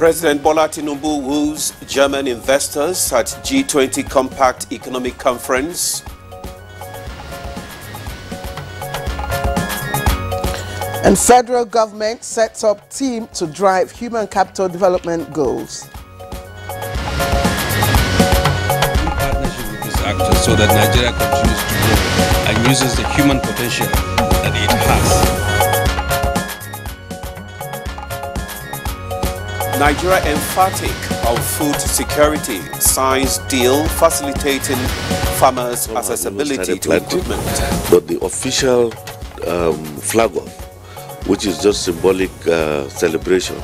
President Bola Tinubu woos German investors at G20 Compact Economic Conference. And federal government sets up team to drive human capital development goals. In partnership with these actors so that Nigeria continues to grow and uses the human potential that it has. Nigeria emphatic on food security, signs deal facilitating farmers' accessibility to equipment. But the official flag off, which is just symbolic celebration,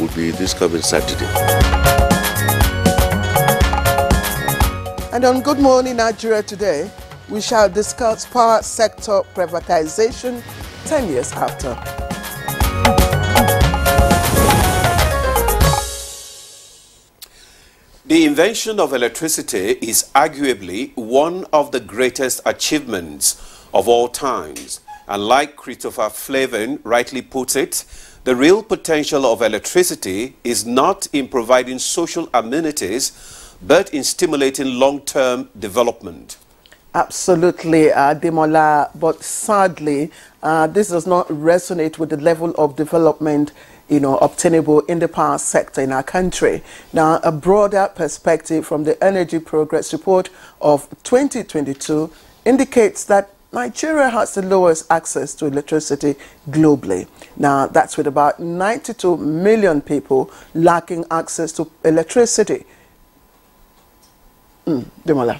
will be this coming Saturday. And on Good Morning Nigeria today, we shall discuss power sector privatization 10 years after. The invention of electricity is arguably one of the greatest achievements of all times. And like Christopher Flavin rightly puts it, the real potential of electricity is not in providing social amenities, but in stimulating long-term development. Absolutely, Demola, but sadly, this does not resonate with the level of development obtainable in the power sector in our country. Now, a broader perspective from the Energy Progress Report of 2022 indicates that Nigeria has the lowest access to electricity globally. Now, that's with about 92 million people lacking access to electricity. Demola.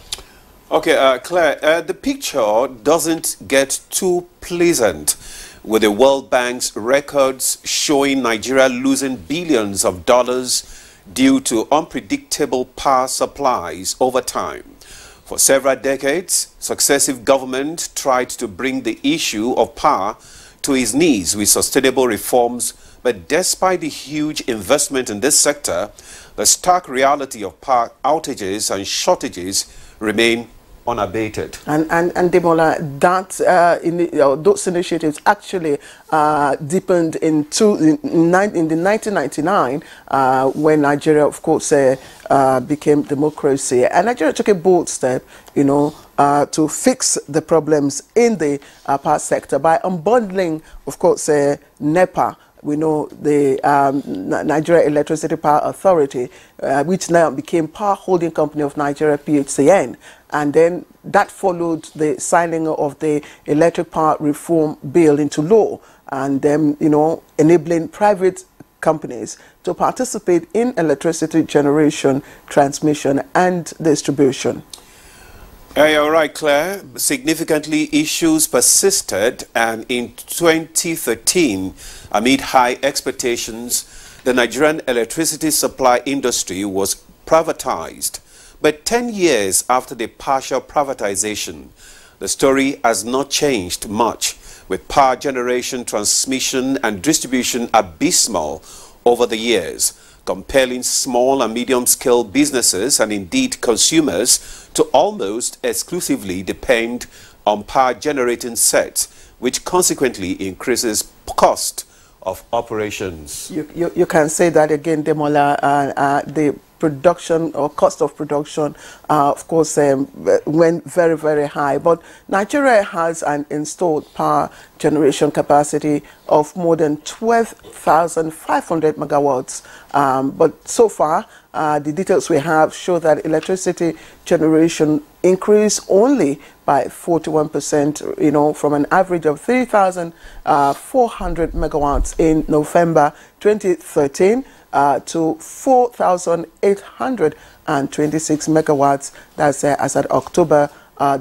Okay, Claire, the picture doesn't get too pleasant, with the World Bank's records showing Nigeria losing billions of dollars due to unpredictable power supplies over time. For several decades, successive governments tried to bring the issue of power to its knees with sustainable reforms, but despite the huge investment in this sector, the stark reality of power outages and shortages remain unabated. And Demola, that those initiatives actually deepened in the 1999 when Nigeria, of course, became democracy. And Nigeria took a bold step, to fix the problems in the power sector by unbundling, of course, NEPA. We know the Nigeria Electricity Power Authority, which now became Power Holding Company of Nigeria, PHCN. And then that followed the signing of the Electric Power Reform Bill into law, and then, enabling private companies to participate in electricity generation, transmission, and distribution. You're right, Claire. Significantly, issues persisted, and in 2013, amid high expectations, the Nigerian electricity supply industry was privatized. But 10 years after the partial privatization, the story has not changed much, with power generation, transmission, and distribution abysmal over the years, compelling small and medium-scale businesses and indeed consumers to almost exclusively depend on power-generating sets, which consequently increases cost of operations. You can say that again, Demola. The production or cost of production, of course, went very, very high. But Nigeria has an installed power generation capacity of more than 12,500 megawatts. But so far, the details we have show that electricity generation increased only by 41%, from an average of 3,400 megawatts in November 2013 to 4,826 megawatts, that's as at October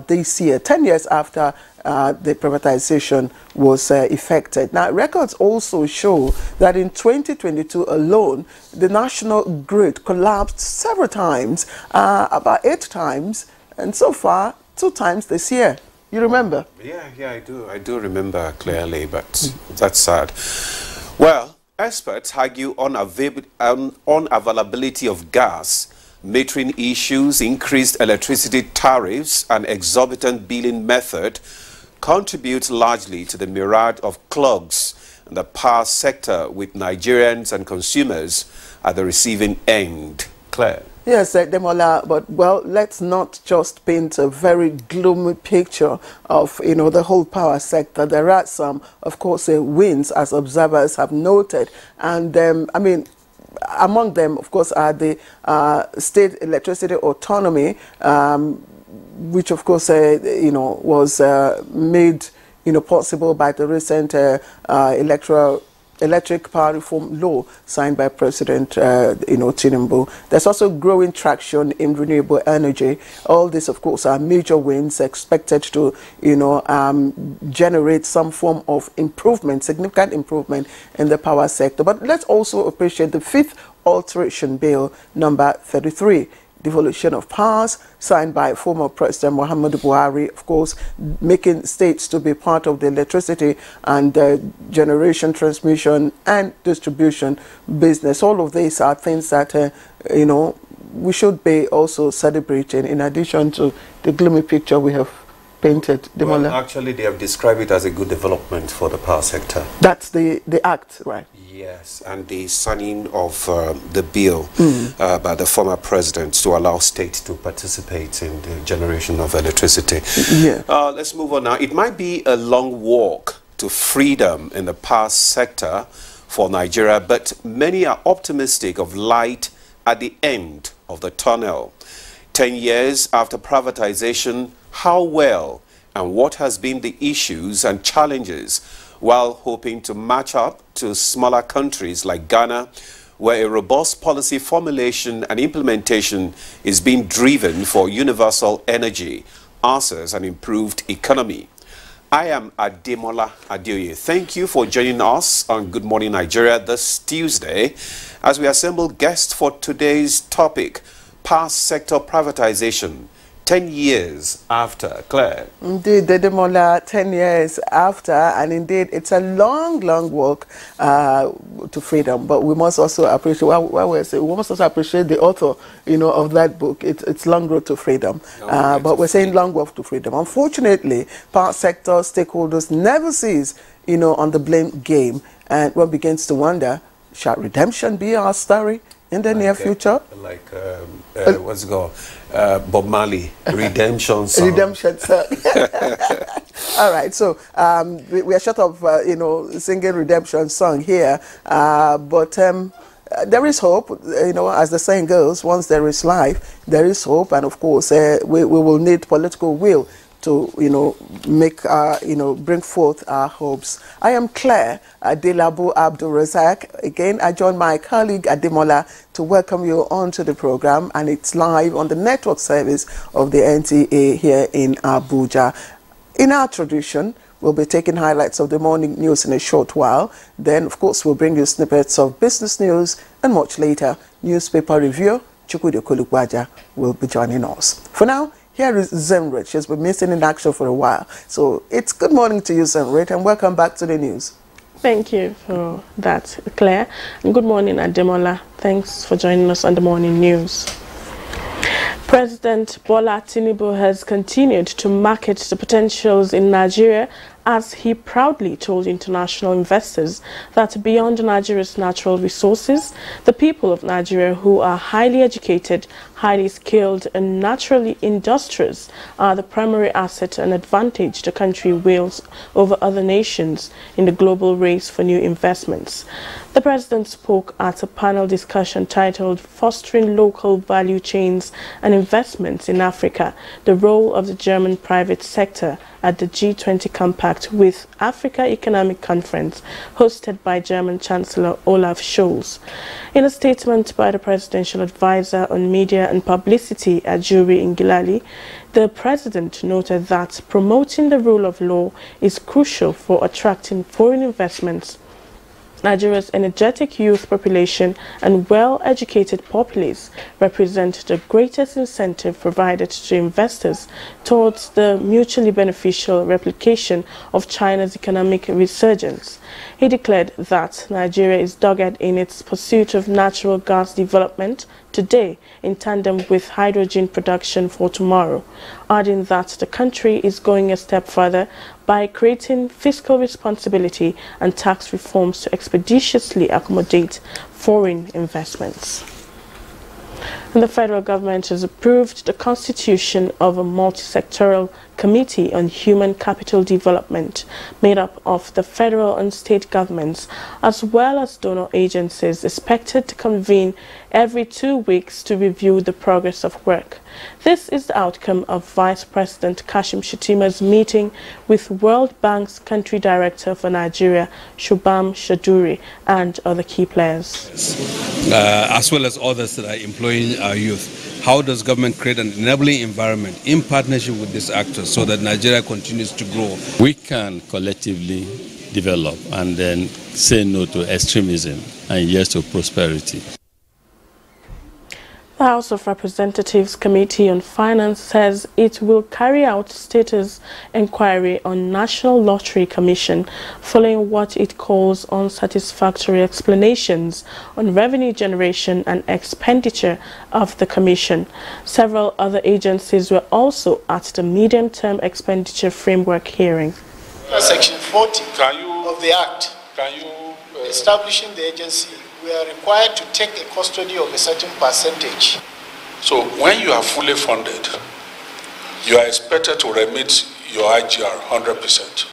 this year, 10 years after the privatization was effected. Now, records also show that in 2022 alone, the national grid collapsed several times, about 8 times, and so far 2 times this year. You remember? Yeah, I do remember clearly, but that's sad. Well, experts argue unavailability of gas, metering issues, increased electricity tariffs, and exorbitant billing method contribute largely to the myriad of clogs the power sector with Nigerians and consumers at the receiving end. Claire. Yes, Demola, but well, let's not just paint a very gloomy picture of, the whole power sector. There are some, of course, wins, as observers have noted. And, among them, of course, are the state electricity autonomy, which, of course, was made, possible by the recent electric power reform law signed by President Tinubu. There's also growing traction in renewable energy. All this, of course, are major wins expected to, generate some form of improvement, significant improvement in the power sector. But let's also appreciate the fifth alteration bill, number 33. Devolution of powers, signed by former President Muhammadu Buhari, of course, making states to be part of the electricity and generation, transmission, and distribution business. All of these are things that, we should be also celebrating, in addition to the gloomy picture we have painted. Well, actually, they have described it as a good development for the power sector. That's the act, right? Yes, and the signing of the bill by the former president to allow states to participate in the generation of electricity. Yeah. Let's move on now. It might be a long walk to freedom in the power sector for Nigeria, but many are optimistic of light at the end of the tunnel. 10 years after privatization, how well and what has been the issues and challenges, while hoping to match up to smaller countries like Ghana, where a robust policy formulation and implementation is being driven for universal energy, answers an improved economy. I am Ademola Adeoye. Thank you for joining us on Good Morning Nigeria this Tuesday as we assemble guests for today's topic, power sector privatization. 10 years after, Claire. Indeed, Demola, 10 years after, and indeed, it's a long, long walk to freedom. But we must also appreciate, we must also appreciate the author, of that book. It's Long Road to Freedom. But we're saying long walk to freedom. Unfortunately, power sector stakeholders never cease, on the blame game, and one begins to wonder, shall redemption be our story in the near future? What's it called? Bob Marley, Redemption Song. Redemption Song. All right, so we are short of, singing Redemption Song here, but there is hope, as the saying goes, once there is life, there is hope, and of course, we will need political will to, bring forth our hopes. I am Claire Adelabu Abdul Razak. Again, I join my colleague Ademola to welcome you onto the program, and it's live on the network service of the NTA here in Abuja. In our tradition, we'll be taking highlights of the morning news in a short while. Then, of course, we'll bring you snippets of business news, and much later, newspaper review. Chukwudi Kolugwaja will be joining us. For now, here is Zemrit. She's been missing in action for a while. So it's good morning to you, Zemrit, and welcome back to the news. Thank you for that, Claire. And good morning, Ademola. Thanks for joining us on the morning news. President Bola Tinubu has continued to market the potentials in Nigeria as he proudly told international investors that beyond Nigeria's natural resources, the people of Nigeria who are highly educated, highly skilled and naturally industrious are the primary asset and advantage the country wields over other nations in the global race for new investments. The president spoke at a panel discussion titled Fostering Local Value Chains and Investments in Africa, the Role of the German Private Sector at the G20 Compact with Africa Economic Conference, hosted by German Chancellor Olaf Scholz. In a statement by the Presidential Advisor on Media and Publicity at Jury Ngilali, the President noted that promoting the rule of law is crucial for attracting foreign investments. Nigeria's energetic youth population and well-educated populace represent the greatest incentive provided to investors towards the mutually beneficial replication of China's economic resurgence. He declared that Nigeria is dogged in its pursuit of natural gas development today in tandem with hydrogen production for tomorrow, adding that the country is going a step further by creating fiscal responsibility and tax reforms to expeditiously accommodate foreign investments. And the federal government has approved the constitution of a multi-sectoral committee on human capital development made up of the federal and state governments as well as donor agencies, expected to convene every 2 weeks to review the progress of work. This is the outcome of Vice President Kashim Shettima's meeting with World Bank's country director for Nigeria, Shubham Chowdhury, and other key players. As well as others that are employing our youth. How does government create an enabling environment in partnership with these actors so that Nigeria continues to grow? We can collectively develop and then say no to extremism and yes to prosperity. The House of Representatives Committee on Finance says it will carry out status inquiry on National Lottery Commission following what it calls unsatisfactory explanations on revenue generation and expenditure of the Commission. Several other agencies were also at the medium-term expenditure framework hearing. Section 40 of the Act, establishing the agency, we are required to take a custody of a certain percentage. So when you are fully funded, you are expected to remit your IGR 100%.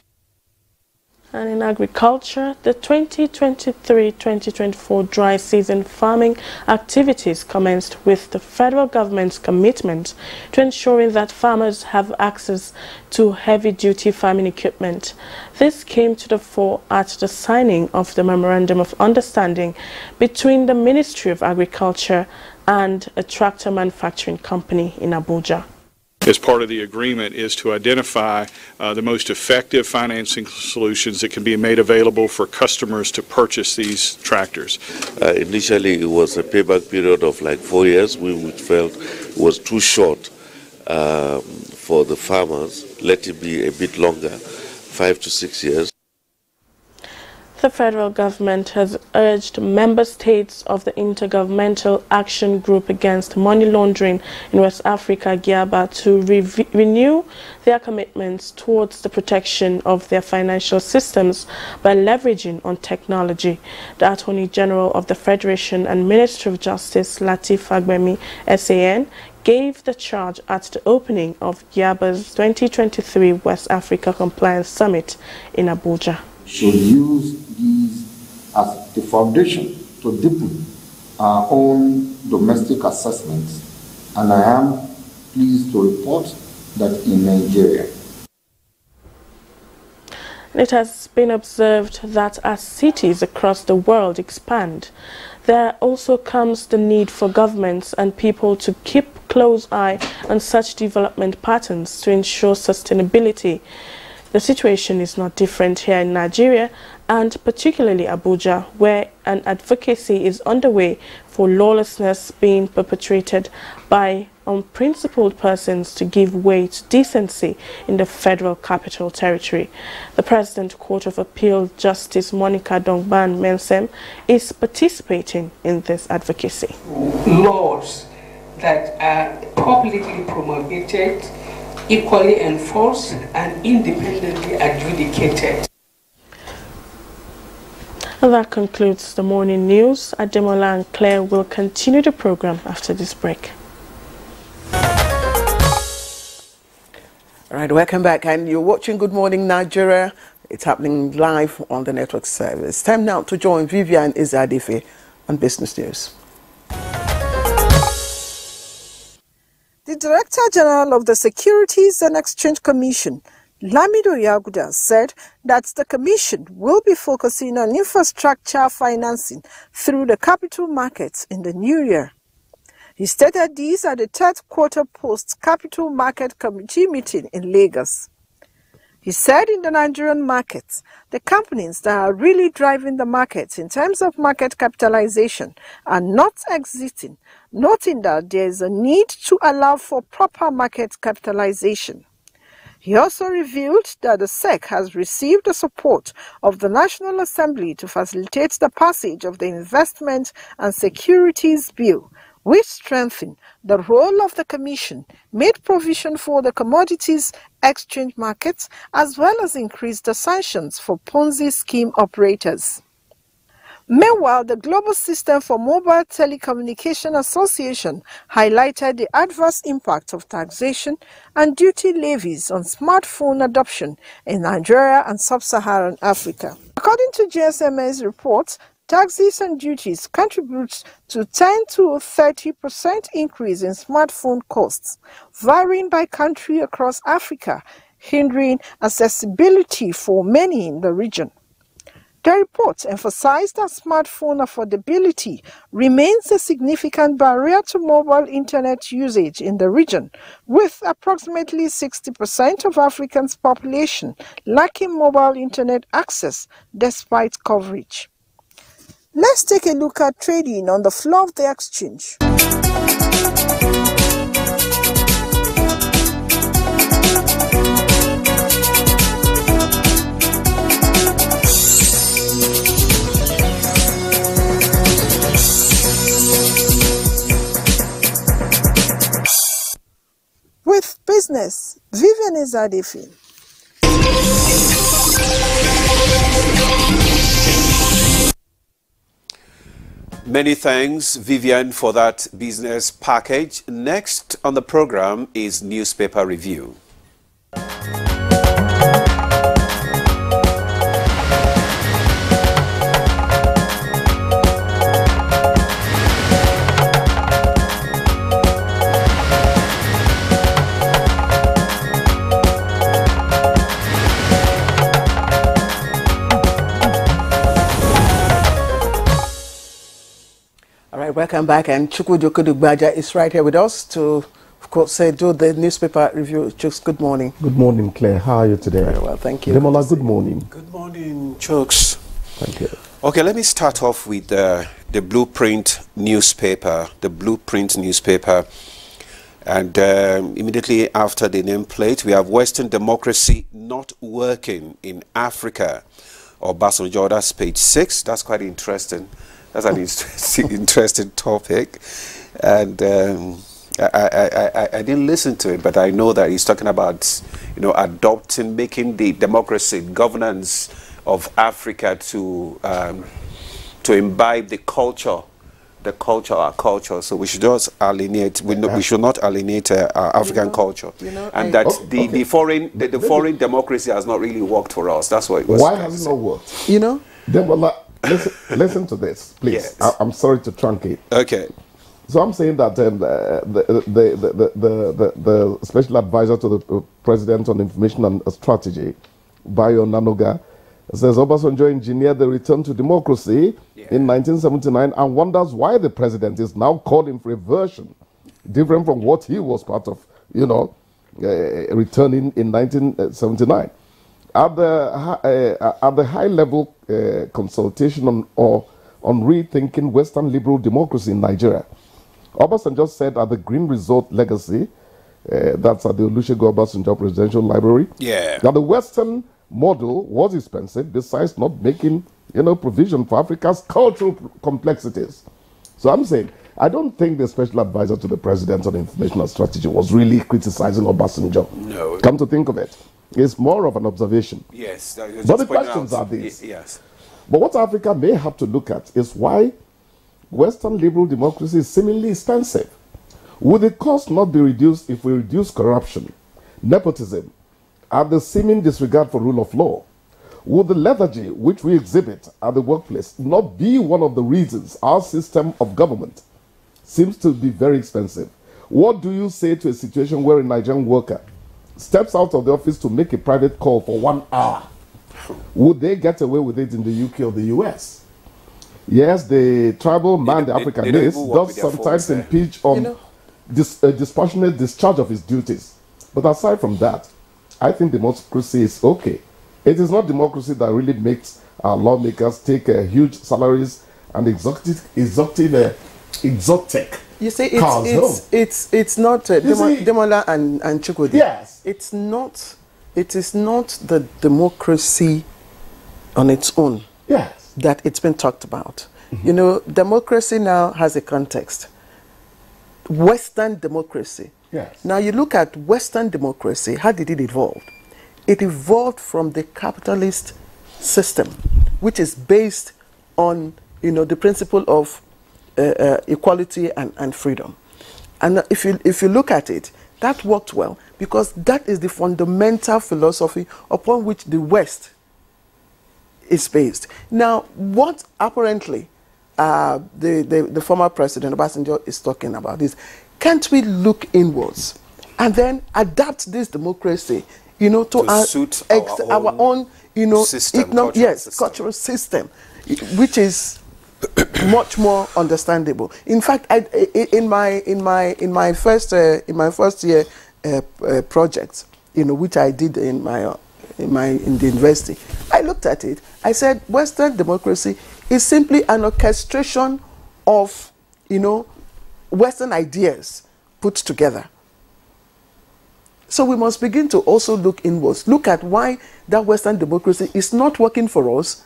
And in agriculture, the 2023-2024 dry season farming activities commenced with the federal government's commitment to ensuring that farmers have access to heavy-duty farming equipment. This came to the fore at the signing of the Memorandum of Understanding between the Ministry of Agriculture and a tractor manufacturing company in Abuja. As part of the agreement is to identify the most effective financing solutions that can be made available for customers to purchase these tractors. Initially, it was a payback period of like 4 years. We felt it was too short for the farmers. Let it be a bit longer, 5 to 6 years. The federal government has urged member states of the Intergovernmental Action Group Against Money Laundering in West Africa, GIABA, to renew their commitments towards the protection of their financial systems by leveraging on technology. The Attorney General of the Federation and Minister of Justice, Lateef Fagbemi, SAN, gave the charge at the opening of GIABA's 2023 West Africa Compliance Summit in Abuja. Should use these as the foundation to deepen our own domestic assessments, and I am pleased to report that in Nigeria. It has been observed that as cities across the world expand, there also comes the need for governments and people to keep close eye on such development patterns to ensure sustainability. The situation is not different here in Nigeria, and particularly Abuja, where an advocacy is underway for lawlessness being perpetrated by unprincipled persons to give way to decency in the Federal Capital Territory. The President Court of Appeal, Justice Monica Dongban Mensem, is participating in this advocacy. Laws that are publicly promulgated, equally enforced and independently adjudicated. And that concludes the morning news. Ademola and Claire will continue the program after this break. All right, welcome back, and you're watching Good Morning Nigeria. It's happening live on the network service. Time now to join Vivian Izadife on Business News. The Director General of the Securities and Exchange Commission, Lamido Yaguda, said that the Commission will be focusing on infrastructure financing through the capital markets in the new year. He stated these at the third quarter post-Capital Market Committee meeting in Lagos. He said in the Nigerian markets, the companies that are really driving the markets in terms of market capitalization are not exiting, noting that there is a need to allow for proper market capitalization. He also revealed that the SEC has received the support of the National Assembly to facilitate the passage of the Investment and Securities Bill, which strengthened the role of the Commission, made provision for the commodities exchange markets, as well as increased the sanctions for Ponzi scheme operators. Meanwhile, the Global System for Mobile Telecommunication Association highlighted the adverse impact of taxation and duty levies on smartphone adoption in Nigeria and sub-Saharan Africa. According to GSMA's reports, taxes and duties contribute to 10 to 30% increase in smartphone costs, varying by country across Africa, hindering accessibility for many in the region. The report emphasized that smartphone affordability remains a significant barrier to mobile internet usage in the region, with approximately 60% of Africans' population lacking mobile internet access despite coverage. Let's take a look at trading on the floor of the exchange. With business, Vivian Izadefi. Many thanks, Vivian, for that business package. Next on the program is newspaper review. Welcome back, and Chukwudugbaja is right here with us to, of course, do the newspaper review. Chooks, good morning. Good morning, Claire. How are you today? Very well, thank you. Demola, good morning. Good morning, Chooks. Thank you. Okay, let me start off with the Blueprint newspaper. The Blueprint newspaper. And immediately after the nameplate, we have Western democracy not working in Africa. Obasanjo, that's page 6. That's quite interesting. That's an interesting topic, and I didn't listen to it, but I know that he's talking about, making the democracy, governance of Africa to imbibe the culture, our culture. So we should just alienate. We should not alienate our African culture, and that the foreign democracy has not really worked for us. That's what it was. Why has it not worked? Demola, listen to this, please. Yes. I'm sorry to truncate. Okay. So I'm saying that the special advisor to the president on information and strategy, Bayo Nanoga, says Obasanjo engineered the return to democracy in 1979 and wonders why the president is now calling for a version different from what he was part of, returning in 1979. At the high-level consultation on rethinking Western liberal democracy in Nigeria, Obasanjo said at the Green Resort Legacy, that's at the Olusegun Obasanjo Presidential Library, that the Western model was expensive, besides not making provision for Africa's cultural complexities. So I'm saying, I don't think the special advisor to the president on information and strategy was really criticizing Obasanjo. No. Come to think of it. It's more of an observation. Yes. But the questions are these. Yes. But what Africa may have to look at is why Western liberal democracy is seemingly expensive. Would the cost not be reduced if we reduce corruption, nepotism, and the seeming disregard for rule of law? Would the lethargy which we exhibit at the workplace not be one of the reasons our system of government seems to be very expensive? What do you say to a situation where a Nigerian worker steps out of the office to make a private call for 1 hour? Would they get away with it in the UK or the US? Yes, the tribal man, the Africanist, does sometimes impinge on dispassionate discharge of his duties. But aside from that, I think democracy is okay. It is not democracy that really makes our lawmakers take huge salaries and exotic You see, it's not Demola and Chukwudi. Yes, it is not the democracy on its own. Yes, that it's been talked about. Mm-hmm. Democracy now has a context. Western democracy. Yes. Now you look at Western democracy, how did it evolve? It evolved from the capitalist system, which is based on, the principle of equality and freedom. And if you look at it, that worked well because that is the fundamental philosophy upon which the West is based. Now, what apparently the former president Obasanjo is talking about is, can't we look inwards and then adapt this democracy, to suit our own system, cultural system, which is much more understandable. In fact, in my first year project, which I did in the university, I looked at it. I said, Western democracy is simply an orchestration of, Western ideas put together. So we must begin to also look inwards, look at why that Western democracy is not working for us,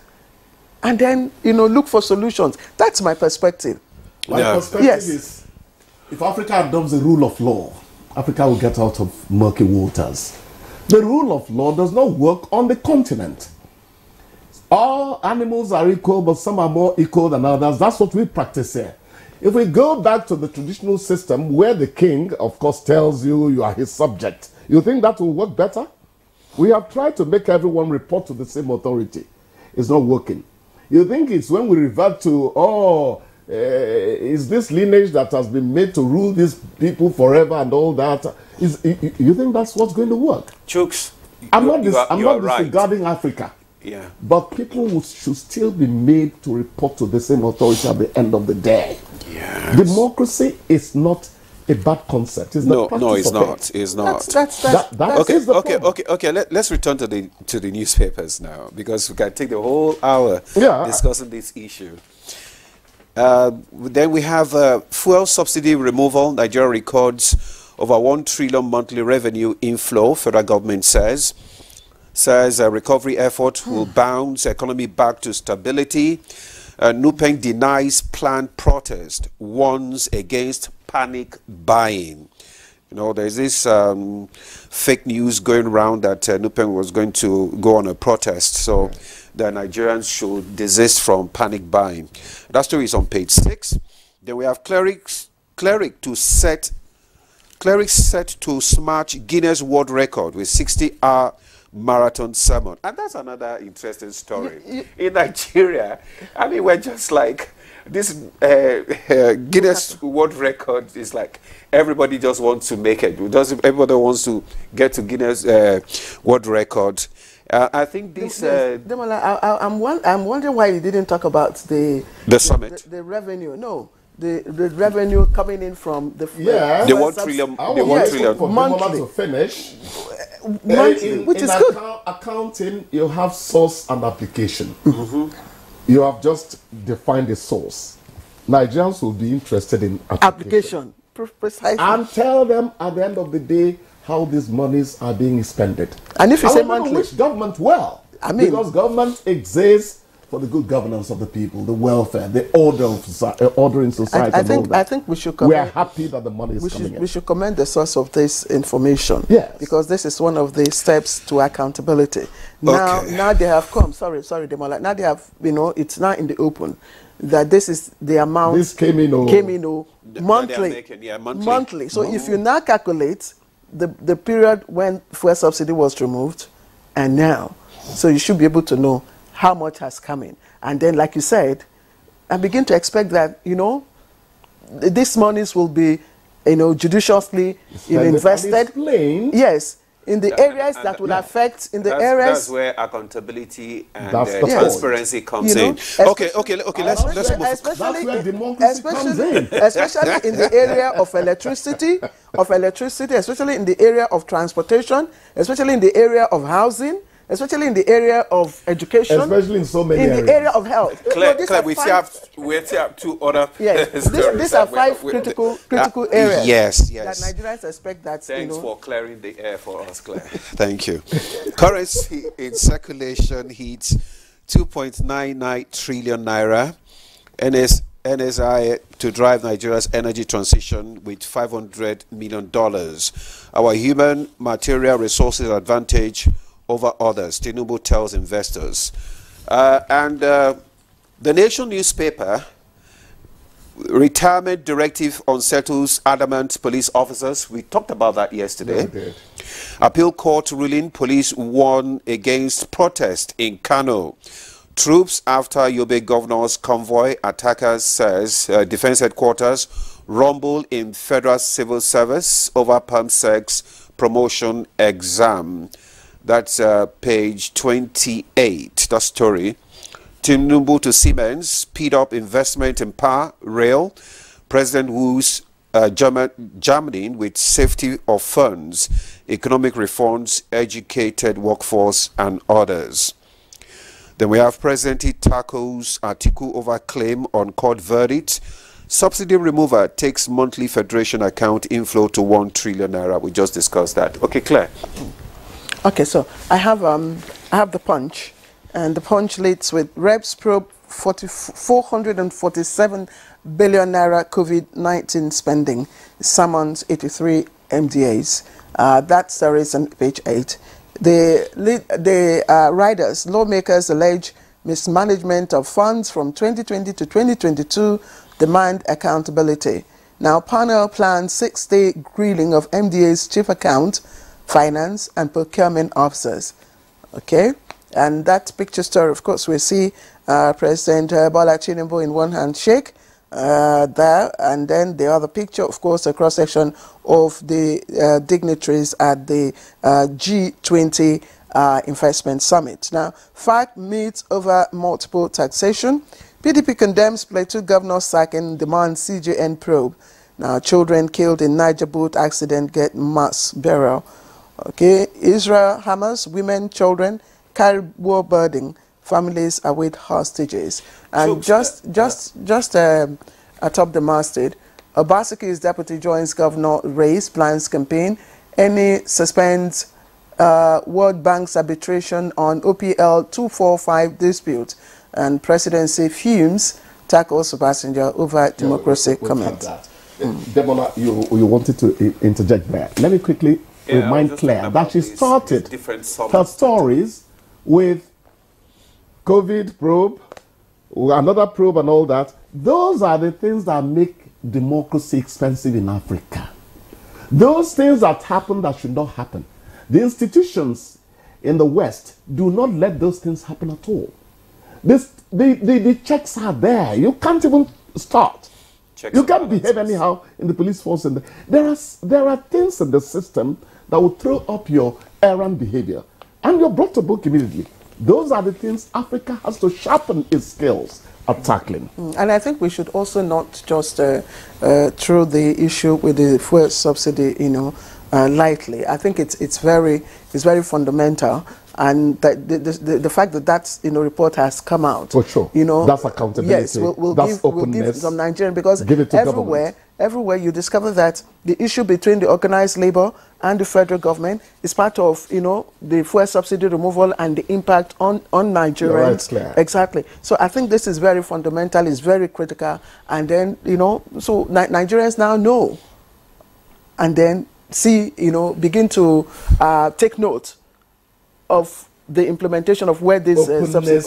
and then, look for solutions. That's my perspective. My perspective is, if Africa adopts the rule of law, Africa will get out of murky waters. The rule of law does not work on the continent. All animals are equal, but some are more equal than others. That's what we practice here. If we go back to the traditional system where the king, of course, tells you are his subject, you think that will work better? We have tried to make everyone report to the same authority. It's not working. You think it's when we revert to, is this lineage that has been made to rule these people forever and all that? You think that's what's going to work? Chooks, I'm not disregarding Africa. Yeah. But people should still be made to report to the same authority at the end of the day. Yes. Democracy is not a bad concept. It's no, it's not. It's not. Okay. Let's return to the newspapers now, because we can take the whole hour discussing this issue. Then we have fuel subsidy removal. Nigeria records over 1 trillion monthly revenue inflow. Federal government says a recovery effort will bounce economy back to stability. Nupeng denies planned protest, warns against panic buying. There's this fake news going around that Nupeng was going to go on a protest, so the Nigerians should desist from panic buying. That story is on page 6. Then we have clerics set to smash Guinness World Record with 60-hour marathon sermon. And that's another interesting story. In Nigeria, I mean, we're just like, this Guinness World Record is like, everybody just wants to make it. Everybody wants to get to Guinness World Record. I think this... Demola, I'm wondering why you didn't talk about the summit. The revenue. No. The revenue coming in from the... the 1 trillion. The 1 trillion. Monthly. To finish. Monthly, which is good. Accounting, you have source and application. You have just defined the source. Nigerians will be interested in application. Precisely. And tell them at the end of the day how these monies are being expended. And if you say monthly, which government because government exists for the good governance of the people, the welfare, the order in society. I think we should. We are happy that the money is coming in. We should commend the source of this information. Yes. Because this is one of the steps to accountability. Now they have come. Sorry, Demola. Now they have. It's now in the open that this is the amount. This came in monthly. Monthly. So if you now calculate the period when fuel subsidy was removed, and now, so you should be able to know how much has come in. And then, like you said, I begin to expect that, these monies will be, judiciously invested. Yes, in the areas that would affect, That's where accountability and transparency comes in. Okay, let's move. That's where democracy comes in. Especially in the area of electricity, especially in the area of transportation, especially in the area of housing, especially in the area of education, especially in so many areas. In the area of health. Claire, we have 2 other. Yes, these are 5 critical areas. Yes. That Nigerians expect that. Thanks for clearing the air for us, Claire. Thank you. Currency in circulation hits 2.99 trillion naira, and is NSI to drive Nigeria's energy transition with $500 million. Our human material resources advantage over others, Tinubu tells investors. The Nation newspaper, retirement directive unsettles adamant police officers. We talked about that yesterday. Yeah, we did. Appeal court ruling, police warn against protest in Kano. Troops after Yobe governor's convoy, attackers says defense headquarters rumble in federal civil service over PAMSEC's promotion exam. That's page 28, that story. Tinubu to Siemens, speed up investment in power, rail. President woos Germany with safety of funds, economic reforms, educated workforce, and others. Then we have President tackles Atiku over claim on court verdict. Subsidy remover takes monthly federation account inflow to 1 trillion naira. We just discussed that. Okay, Claire. Okay, so I have the Punch, and the Punch leads with Reps probe 447 billion naira COVID-19 spending, summons 83 MDAs. That's the reason, page 8. The riders, lawmakers allege mismanagement of funds from 2020 to 2022, demand accountability. Now, panel plans 6-day grilling of MDA's chief account, finance, and procurement officers. Okay, and that picture story, of course, we see President Bola Tinubu in one handshake there, and then the other picture, of course, a cross-section of the dignitaries at the G20 Investment Summit. Now, FARC meets over multiple taxation. PDP condemns Plateau governor sacking, demands CJN probe. Now, children killed in Niger boat accident get mass burial. Okay, Israel, Hamas, women, children, carry war burden. Families await hostages. And just atop the masthead, Obaseki's deputy joins governor race, plans campaign. Any suspends World Bank's arbitration on OPL 245 dispute. And presidency fumes tackles Obasanjo over democracy comment. Demola, you wanted to interject there. Let me quickly remind Claire that she started her stories with COVID probe, another probe and all that. Those are the things that make democracy expensive in Africa. Those things that happen that should not happen. The institutions in the West do not let those things happen at all. The checks are there. You can't even start. You can't behave anyhow in the police force. There are things in the system that will throw up your errant behavior, and you're brought to book immediately. Those are the things Africa has to sharpen its skills at tackling. And I think we should also not just throw the issue with the fuel subsidy, lightly. I think it's very fundamental, and the fact that that report has come out. For sure. That's accountability. Yes, we'll give some Nigerian, because everywhere you discover that the issue between the organized labor and the federal government is part of the fuel subsidy removal and the impact on Nigerians. Right, exactly. So I think this is very fundamental, it's very critical, and then so Nigerians now know, and then see begin to take note of the implementation of where this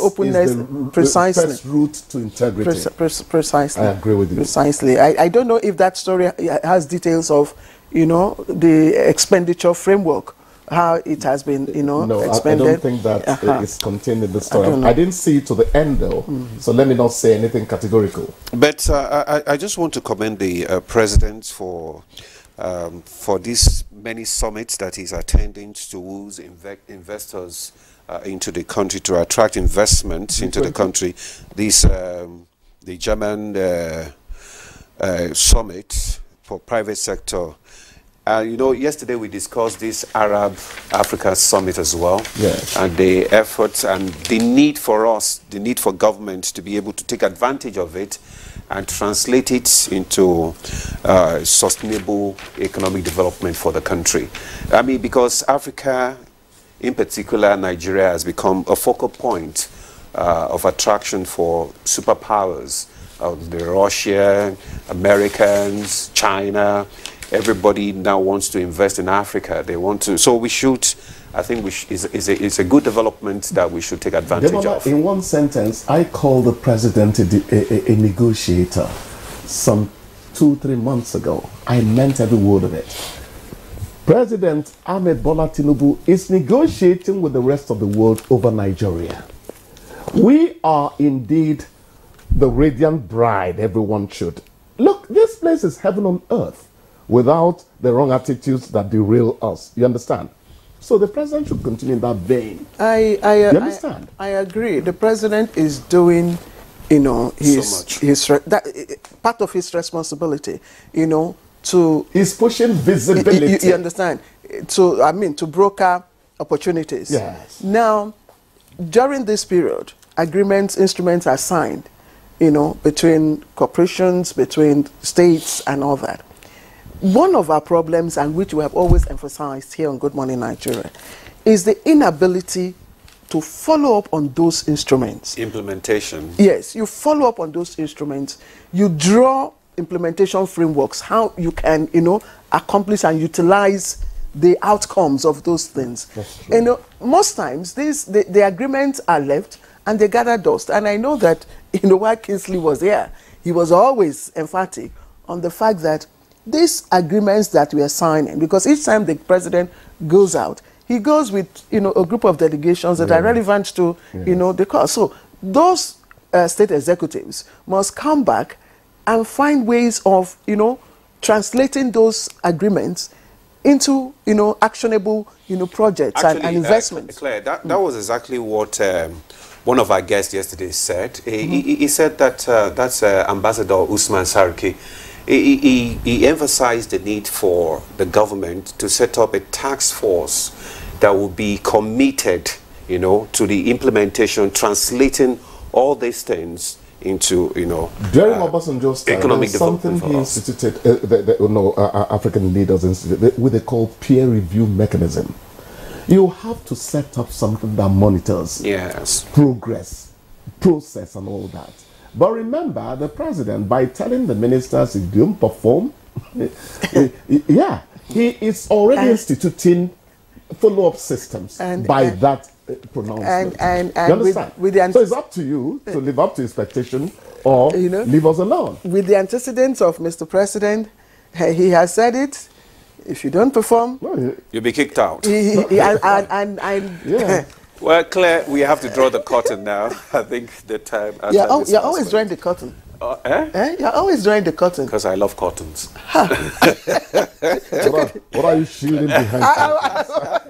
openness is the precisely first route to integrity. Precisely. I agree with you. Precisely. I don't know if that story has details of the expenditure framework, how it has been no, expended. I don't think that is contained in the story. I didn't see it to the end though, so let me not say anything categorical. But I just want to commend the president for these many summits that he's attending to woo's investors into the country, to attract investment into the country. This the German summit for private sector. Yesterday we discussed this Arab Africa summit as well. Yes. And the efforts and the need for government to be able to take advantage of it and translate it into sustainable economic development for the country. I mean, because Africa, in particular Nigeria, has become a focal point of attraction for superpowers the Russia, Americans, China. Everybody now wants to invest in Africa. They want to. So we should. I think it's a good development that we should take advantage of. In one sentence, I called the president a negotiator some 2-3 months ago. I meant every word of it. President Ahmed Bola Tinubu is negotiating with the rest of the world over Nigeria. We are indeed the radiant bride everyone should. Look, this place is heaven on earth without the wrong attitudes that derail us. You understand? So the president should continue in that vein. You understand? I agree. The president is doing, part of his responsibility, he's pushing visibility. You understand? To broker opportunities. Yes. Now, during this period, instruments are signed, between corporations, between states and all that. One of our problems, and which we have always emphasized here on Good Morning Nigeria, is the inability to follow up on those instruments. Implementation. Yes, you follow up on those instruments. You draw implementation frameworks, how you can, accomplish and utilize the outcomes of those things. That's true. Most times, the agreements are left and they gather dust. And I know that, while Kingsley was here, he was always emphatic on the fact that these agreements that we are signing, because each time the president goes out, he goes with, a group of delegations that are relevant to, the cause. So those state executives must come back and find ways of, translating those agreements into, actionable, projects. Actually, and investments. Claire, that was exactly what one of our guests yesterday said. He said that that's Ambassador Usman Sarki. He emphasized the need for the government to set up a task force that will be committed, to the implementation, translating all these things into, during Obasanjo's time, economic something development he instituted, African leaders instituted, with a called peer review mechanism. You have to set up something that monitors progress, process, and all that. But remember, the president, by telling the ministers if they don't perform, he is already instituting follow-up systems by that pronouncement. And you understand? So it's up to you to live up to expectation or leave us alone. With the antecedents of Mr. President, he has said it. If you don't perform, you'll be kicked out. Well, Claire, we have to draw the curtain now. I think the time... You're always drawing the curtain. You're always drawing the curtain. Because I love curtains. What are you shielding behind?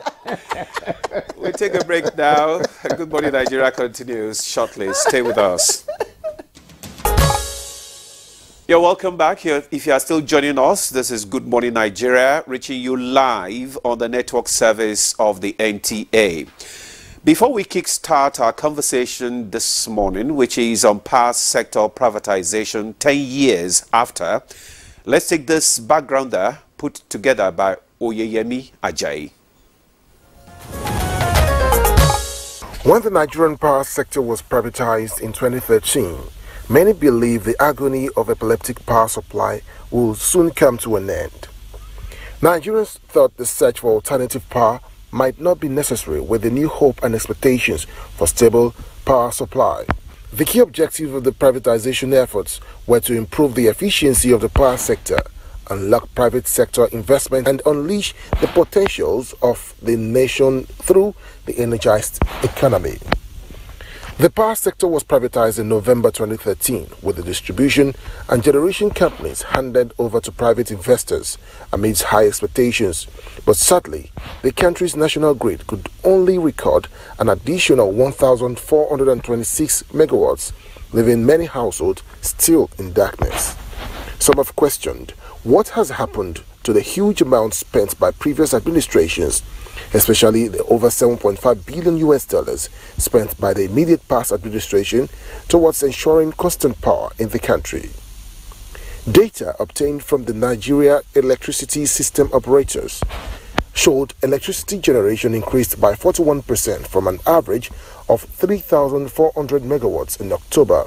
We'll take a break now. Good Morning Nigeria continues shortly. Stay with us. You're welcome back here. If you are still joining us, this is Good Morning Nigeria, reaching you live on the network service of the NTA. Before we kickstart our conversation this morning, which is on past sector privatization 10 years after, let's take this backgrounder put together by Oyeyemi Ajayi. When the Nigerian power sector was privatized in 2013, many believe the agony of epileptic power supply will soon come to an end. Nigerians thought the search for alternative power might not be necessary with the new hope and expectations for stable power supply. The key objective of the privatization efforts were to improve the efficiency of the power sector, unlock private sector investment, and unleash the potentials of the nation through the energized economy. The power sector was privatized in November 2013, with the distribution and generation companies handed over to private investors amidst high expectations. But sadly, the country's national grid could only record an additional 1,426 megawatts, leaving many households still in darkness. Some have questioned what has happened to the huge amounts spent by previous administrations, especially the over $7.5 billion spent by the immediate past administration towards ensuring constant power in the country. Data obtained from the Nigeria Electricity System Operators showed electricity generation increased by 41% from an average of 3,400 megawatts in October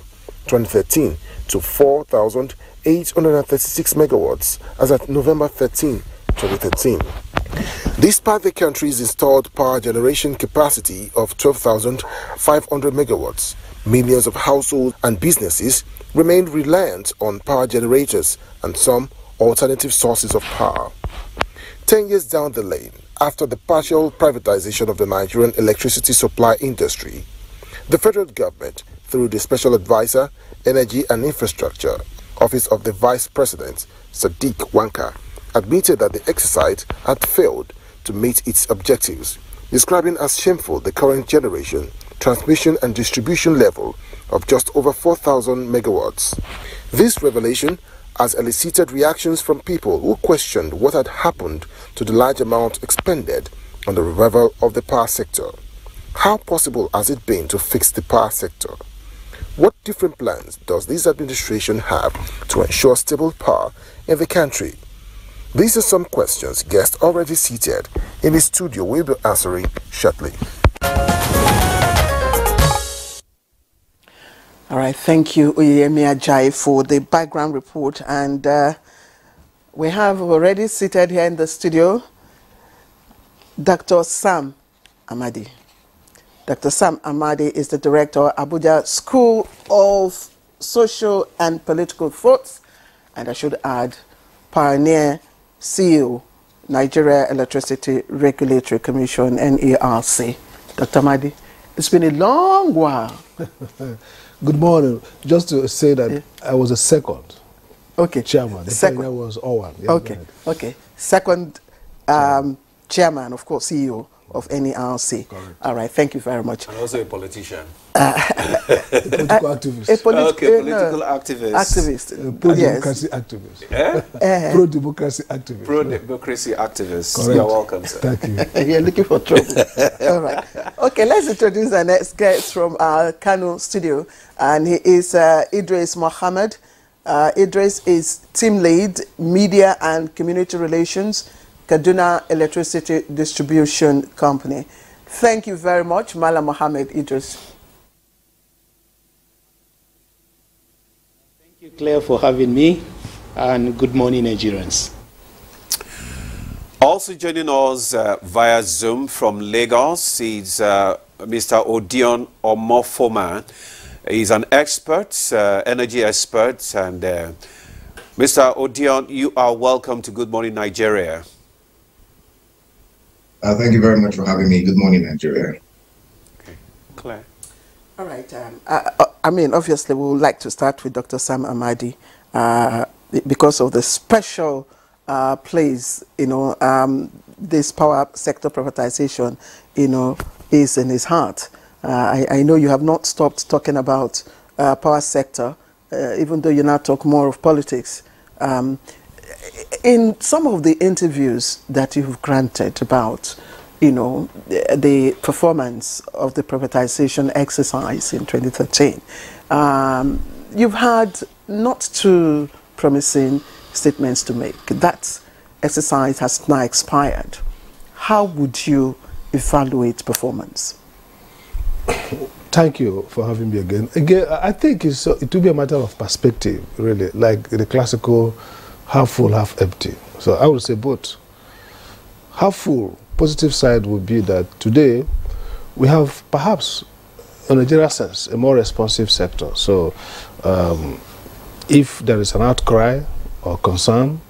2013 to 4,836 megawatts as at November 13, 2013. Despite the country's installed power generation capacity of 12,500 megawatts, millions of households and businesses remain reliant on power generators and some alternative sources of power. 10 years down the lane, after the partial privatization of the Nigerian electricity supply industry, the federal government, through the Special Advisor, Energy and Infrastructure, Office of the Vice President, Sadiq Wanka, admitted that the exercise had failed to meet its objectives, describing as shameful the current generation, transmission and distribution level of just over 4,000 megawatts. This revelation has elicited reactions from people who questioned what had happened to the large amount expended on the revival of the power sector. How possible has it been to fix the power sector? What different plans does this administration have to ensure stable power in the country? These are some questions guests already seated in the studio will be answering shortly. All right, thank you, Oyemi Ajayi, for the background report. And we have already seated here in the studio Dr. Sam Amadi. Dr. Sam Amadi is the director, Abuja School of Social and Political Thoughts, and I should add, pioneer CEO, Nigeria Electricity Regulatory Commission, NERC. Dr. Amadi, it's been a long while. Good morning. Just to say that I was a second chairman. The second was Owen. Yeah, okay. Second chairman, of course, CEO of NERC. Correct. All right, thank you very much. And also a politician. A political activist. Political activist. Activist. Pro-democracy activist. Pro-democracy activist. Pro-democracy activist. Correct. You're welcome, sir. Thank you. You're looking for trouble. All right. Okay, let's introduce our next guest from our Kano studio. And he is Idris Mohammed. Idris is team lead, media and community relations, Kaduna Electricity Distribution Company. Thank you very much, Mala Mohammed Idris. Thank you, Claire, for having me, and good morning, Nigerians. Also joining us via Zoom from Lagos is Mr. Odion Omofoma. He's an expert, energy expert, and Mr. Odion, you are welcome to Good Morning Nigeria. Thank you very much for having me. Good morning, Nigeria. Okay. Claire. All right. I mean, obviously, we would like to start with Dr. Sam Amadi because of the special place, this power sector privatization, is in his heart. I know you have not stopped talking about power sector, even though you now talk more of politics. In some of the interviews that you've granted about, the performance of the privatization exercise in 2013, you've had not too promising statements to make. That exercise has now expired. How would you evaluate performance? Thank you for having me again. Again, I think it will be a matter of perspective, really, like the classical half full, half empty. So I would say both. Half full, positive side would be that today we have perhaps, in a general sense, a more responsive sector. So if there is an outcry or concern,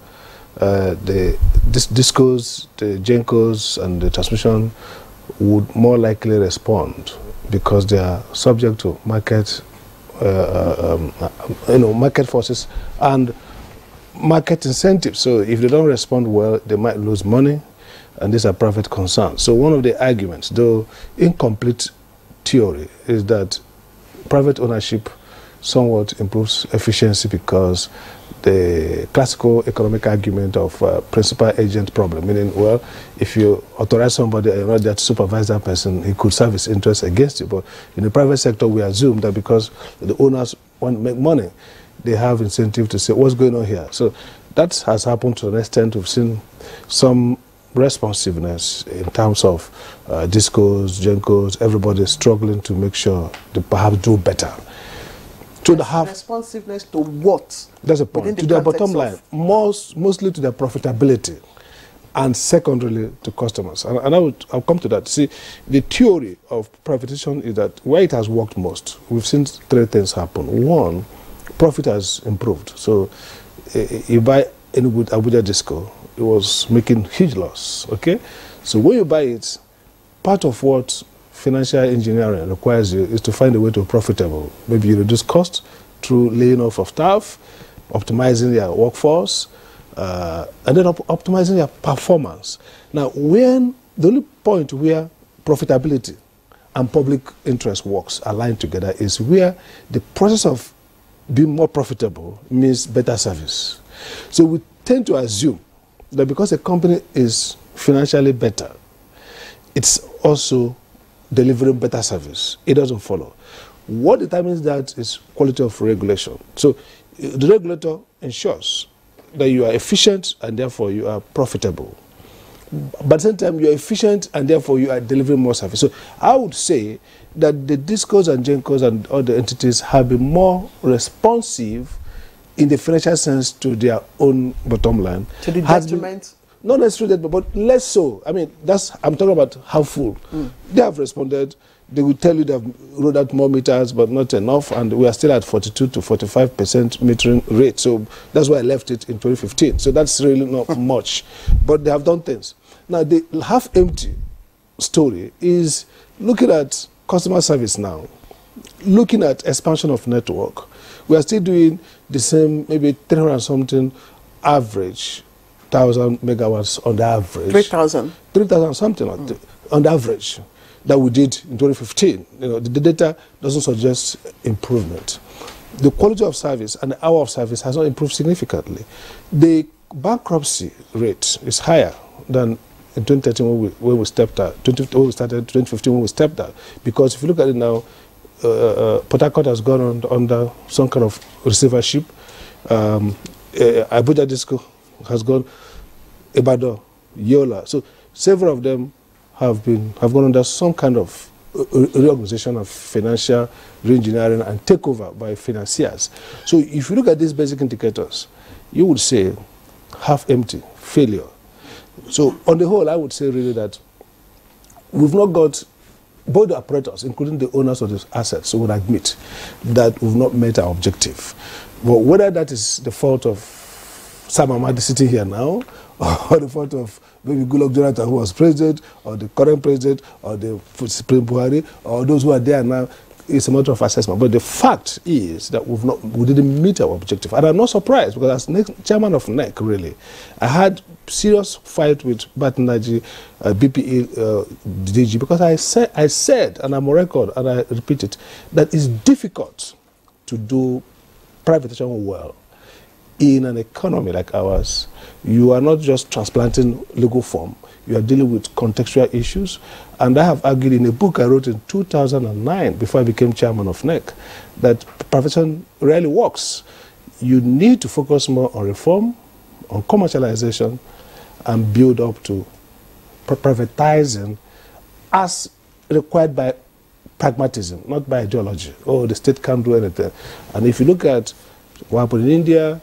the discos, the GENCOs and the transmission would more likely respond because they are subject to market, market forces and market incentives. So if they don't respond well, they might lose money, and these are private concerns. So one of the arguments, though incomplete theory, is that private ownership somewhat improves efficiency because the classical economic argument of principal agent problem, meaning, well, if you authorize somebody and not that supervise that person, he could serve his interests against you. But in the private sector, we assume that because the owners want to make money, they have incentive to say, what's going on here? So that has happened to an extent. We've seen some responsiveness in terms of discos, GENCOs, everybody struggling to make sure they perhaps do better. responsiveness to what? That's a point. To their bottom line, mostly to their profitability, and secondarily to customers. And I'll come to that. See, the theory of privatization is that where it has worked most, we've seen three things happen. One, profit has improved. So you buy any good Abuja disco, it was making huge loss. Okay, so when you buy it, part of what financial engineering requires you is to find a way to be profitable. Maybe you reduce costs through laying off of staff, optimizing their workforce, and then optimizing their performance. Now, the only point where profitability and public interest works aligned together is where the process of being more profitable means better service. So we tend to assume that because a company is financially better, it's also delivering better service. It doesn't follow. What determines that is quality of regulation. So the regulator ensures that you are efficient and therefore you are profitable. But at the same time, you are efficient and therefore you are delivering more service. So I would say that the Discos and Gencos and other entities have been more responsive in the financial sense to their own bottom line. To the detriment? Not necessarily that, but less so. I mean, I'm talking about how full. They have responded. They will tell you they have rolled out more meters, but not enough, and we are still at 42 to 45% metering rate. So that's why I left it in 2015. So that's really not much, but they have done things. Now, the half-empty story is looking at customer service now, looking at expansion of network. We are still doing the same, maybe 300 something average, 1,000 megawatts on the average. 3,000? 3,000 something on the average that we did in 2015. You know, the data doesn't suggest improvement. The quality of service and the hour of service has not improved significantly. The bankruptcy rate is higher than in 2013 when we stepped out, when we started 2015 when we stepped out. Because if you look at it now, Port Harcourt has gone under some kind of receivership. Abuja Disco has gone, Ibadan, Yola. So several of them have gone under some kind of reorganization of financial re-engineering and takeover by financiers. So if you look at these basic indicators, you would say half empty, failure. So on the whole, I would say really that we've not got, both the operators, including the owners of the assets, would admit that we've not met our objective. But whether that is the fault of Sam Amadi sitting here now, or the fault of maybe Goodluck Jonathan, who was president, or the current president, or the Supreme Buhari, or those who are there now, it's a matter of assessment. But the fact is that we didn't meet our objective. And I'm not surprised, because as chairman of NEC, really, I had serious fight with Batinaji, BPE, DG, because I said, and I'm on record, and I repeat it, that it's difficult to do privatization well. In an economy like ours, you are not just transplanting legal form, you are dealing with contextual issues. And I have argued in a book I wrote in 2009, before I became chairman of NEC, that privatization rarely works. You need to focus more on reform, on commercialization, and build up to privatizing as required by pragmatism, not by ideology. Oh, the state can't do anything. And if you look at what happened in India,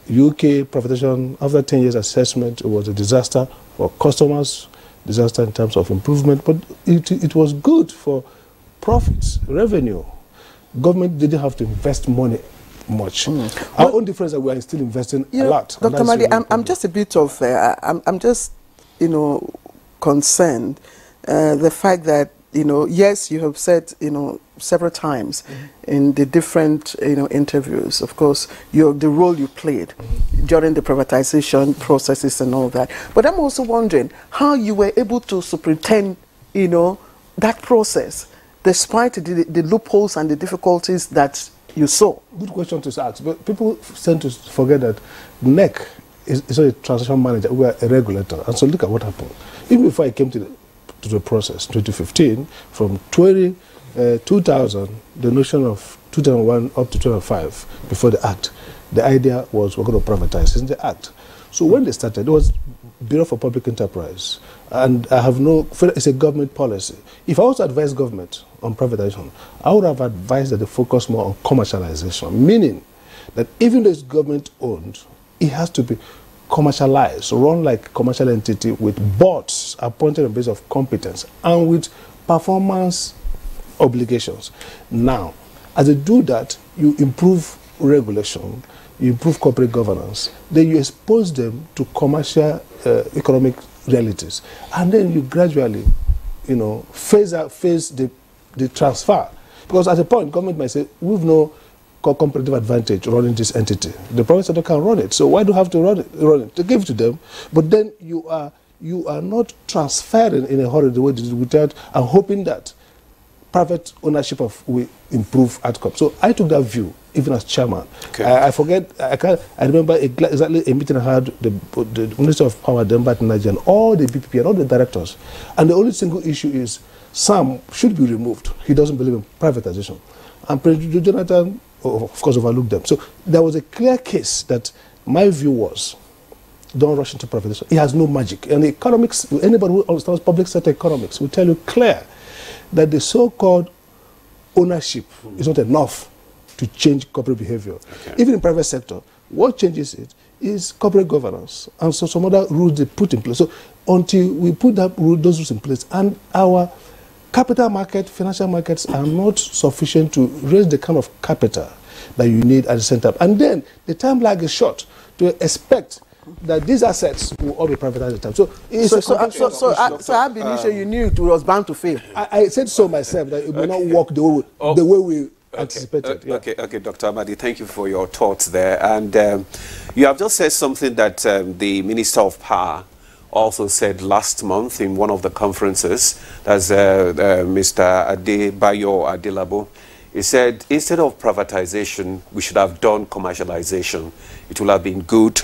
UK privatization, after 10 years assessment, it was a disaster for customers, disaster in terms of improvement, but it was good for profits, revenue. Government didn't have to invest money much. Our own difference is that we are still investing a lot. Dr. Madi, I'm just a bit of, I'm just, concerned the fact that, yes, you have said, several times in the different, interviews, of course, the role you played during the privatization processes and all that. But I'm also wondering how you were able to superintend, that process, despite the loopholes and the difficulties that you saw. Good question to ask, but people tend to forget that NEC is a transition manager. We are a regulator, and so look at what happened. Even before I came to the process, 2015, from 2000, the notion of 2001 up to 2005, before the Act, the idea was we're going to privatize. In the Act, So when they started, it was Bureau for Public Enterprise, and I have no, it's a government policy. If I was to advise government on privatization, I would have advised that they focus more on commercialization, meaning that even though it's government owned, it has to be commercialized, run like a commercial entity with boards appointed on the basis of competence and with performance obligations. Now, as they do that, you improve regulation, you improve corporate governance, then you expose them to commercial economic realities, and then you gradually, you know, phase the transfer. Because at a point, government might say, we've no competitive advantage running this entity. The private sector can run it, so why do you have to run it? To give it to them, but then you are not transferring in a hurry the way they did without and hoping that private ownership will improve outcome. So I took that view, even as chairman. Okay. I remember exactly a meeting I had the Minister of Power, Dembat Nigerian, all the BPP and all the directors. And the only single issue is Sam should be removed. He doesn't believe in privatization. And President Jonathan, of course, overlooked them. So there was a clear case that my view was, don't rush into privatization. It has no magic. And economics, anybody who understands public sector economics will tell you clear that the so-called ownership is not enough to change corporate behavior. Okay. Even in private sector, what changes it is corporate governance. And so some other rules they put in place. So until we put those rules in place, and our capital market, financial markets are not sufficient to raise the kind of capital that you need at the center. And then the time lag is short to expect that these assets will all be privatized at the time. So I believe you knew it was bound to fail. I said so myself, that it will not work the way we anticipated. Yeah. Okay, Dr. Amadi, thank you for your thoughts there. And you have just said something that the Minister of Power also said last month in one of the conferences. That's Mr. Adebayo Adelabo. He said, instead of privatization, we should have done commercialization. It will have been good.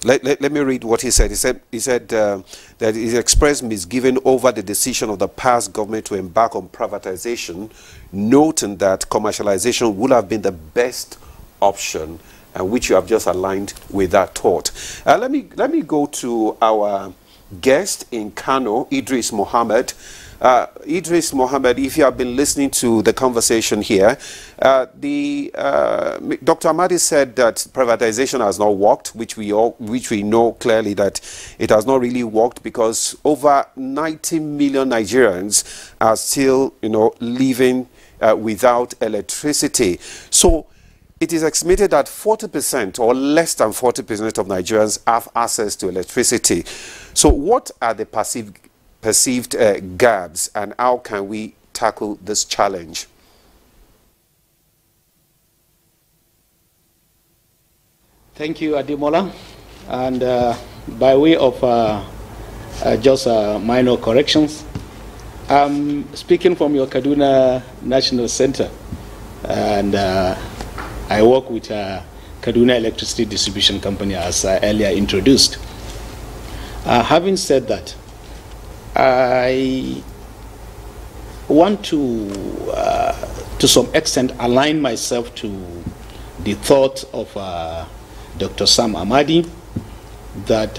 Let me read what he said. He said that he expressed misgiving over the decision of the past government to embark on privatization, noting that commercialization would have been the best option, and which you have just aligned with that thought. Let me go to our guest in Kano, Idris Mohammed. Idris Mohammed, if you have been listening to the conversation here, Dr. Amadi said that privatization has not worked, which we know clearly that it has not really worked, because over 90 million Nigerians are still, living without electricity. So it is estimated that 40% or less than 40% of Nigerians have access to electricity. So what are the perceived gaps, and how can we tackle this challenge? Thank you, Ademola. And by way of just minor corrections, I'm speaking from your Kaduna National Center, and I work with Kaduna Electricity Distribution Company, as earlier introduced. Having said that, I want to some extent, align myself to the thought of Dr. Sam Amadi, that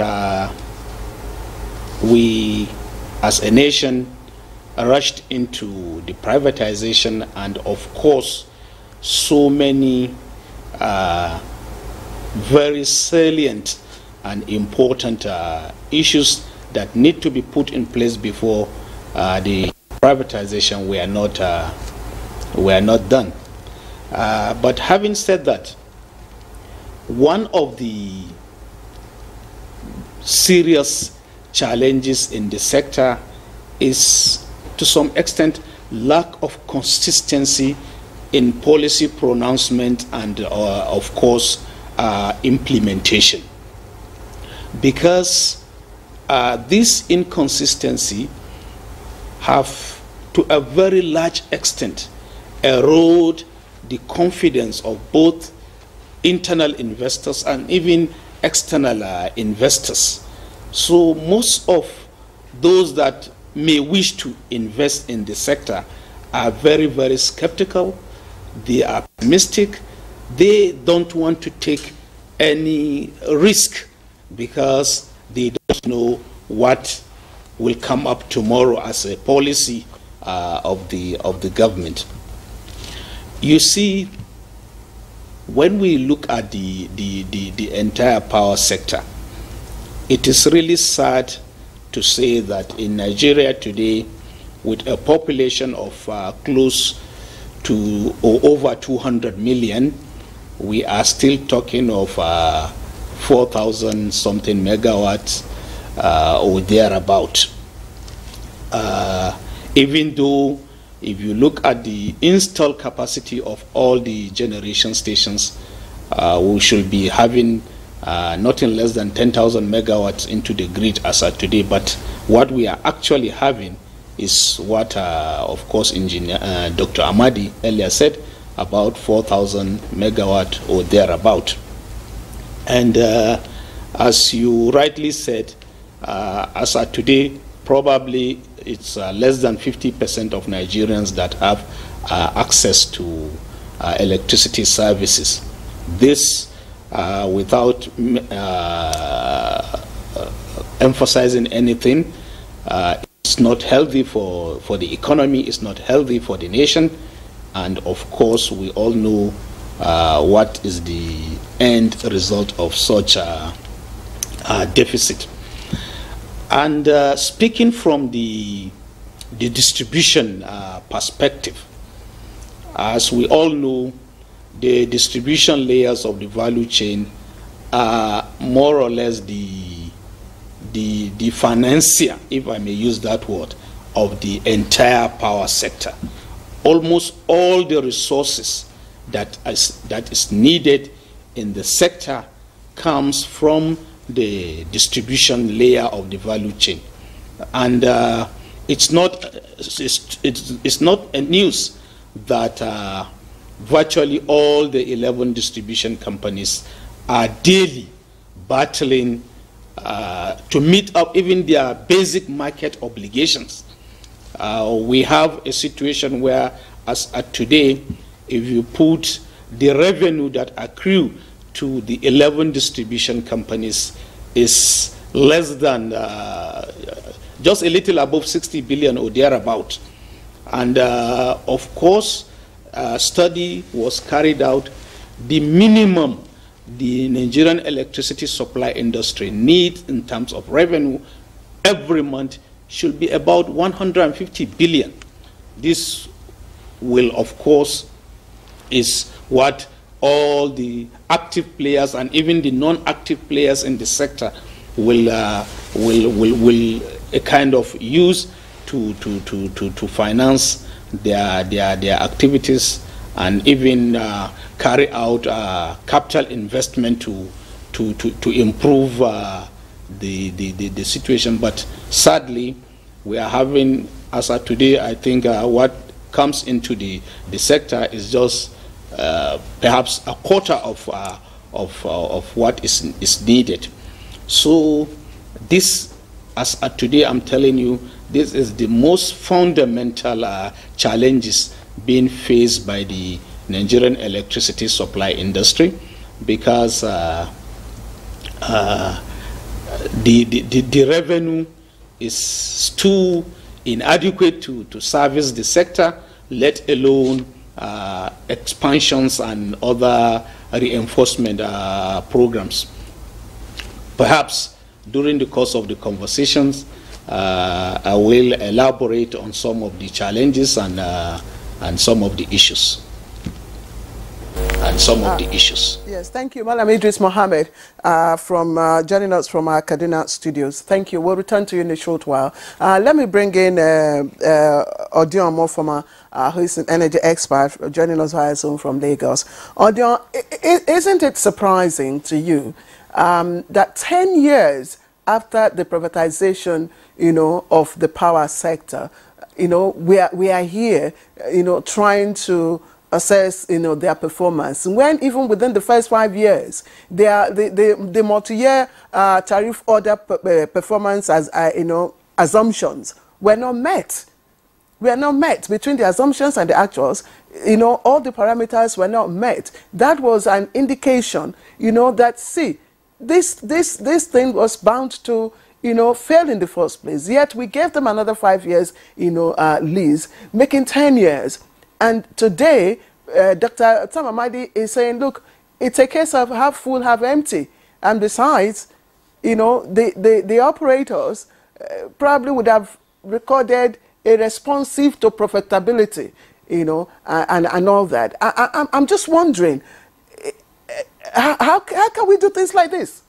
we, as a nation, rushed into the privatization, and of course, so many very salient and important issues that need to be put in place before the privatization were not done. But having said that, one of the serious challenges in the sector is, to some extent, lack of consistency in policy pronouncement and, of course, implementation. Because this inconsistency have, to a very large extent, erode the confidence of both internal investors and even external investors. So most of those that may wish to invest in the sector are very, very skeptical. They are pessimistic. They don't want to take any risk because they don't know what will come up tomorrow as a policy of the government. You see, when we look at the entire power sector, it is really sad to say that in Nigeria today, with a population of close to or over 200 million, we are still talking of 4,000 something megawatts or thereabout. Even though if you look at the installed capacity of all the generation stations, we should be having nothing less than 10,000 megawatts into the grid as of today. But what we are actually having is what, of course, Engineer Dr. Amadi earlier said, about 4,000 megawatt or thereabout. And as you rightly said, as of today, probably it's less than 50% of Nigerians that have access to electricity services. This, without emphasizing anything, it's not healthy for the economy, it's not healthy for the nation, and of course we all know what is the end result of such a deficit. And speaking from the distribution perspective, as we all know, the distribution layers of the value chain are more or less the financier, if I may use that word, of the entire power sector. Almost all the resources that is needed in the sector comes from the distribution layer of the value chain. And it's not a news that virtually all the 11 distribution companies are daily battling to meet up even their basic market obligations. We have a situation where, as at today, if you put the revenue that accrue to the 11 distribution companies is less than just a little above 60 billion or thereabout. And of course, a study was carried out. The minimum the Nigerian electricity supply industry needs in terms of revenue every month should be about 150 billion. This will, of course, is what all the active players and even the non-active players in the sector will kind of use to finance their activities and even carry out capital investment to improve the situation. But sadly, we are having, as of today, I think what comes into the sector is just perhaps a quarter of what is needed. So this, as of today, I'm telling you, this is the most fundamental challenges being faced by the Nigerian electricity supply industry, because the revenue is too inadequate to service the sector, let alone expansions and other reinforcement programs. Perhaps during the course of the conversations, I will elaborate on some of the challenges and some of the issues. Yes, thank you, Malam Idris Mohammed, from joining us from our Kaduna studios. Thank you. We'll return to you in a short while. Let me bring in Odion Mofama, who is an energy expert, joining us via Zoom from Lagos. Odion, isn't it surprising to you that 10 years after the privatization, of the power sector, we are here, trying to assess, their performance, when even within the first 5 years, the multi-year tariff order performance as assumptions were not met. We are not met between the assumptions and the actuals. All the parameters were not met. That was an indication, that this thing was bound to, fail in the first place. Yet we gave them another 5 years, lease, making 10 years. And today, Dr. Tamamadi is saying, look, it's a case of half full, half empty. And besides, the operators probably would have recorded a responsive to profitability, and all that. I'm just wondering, how can we do things like this?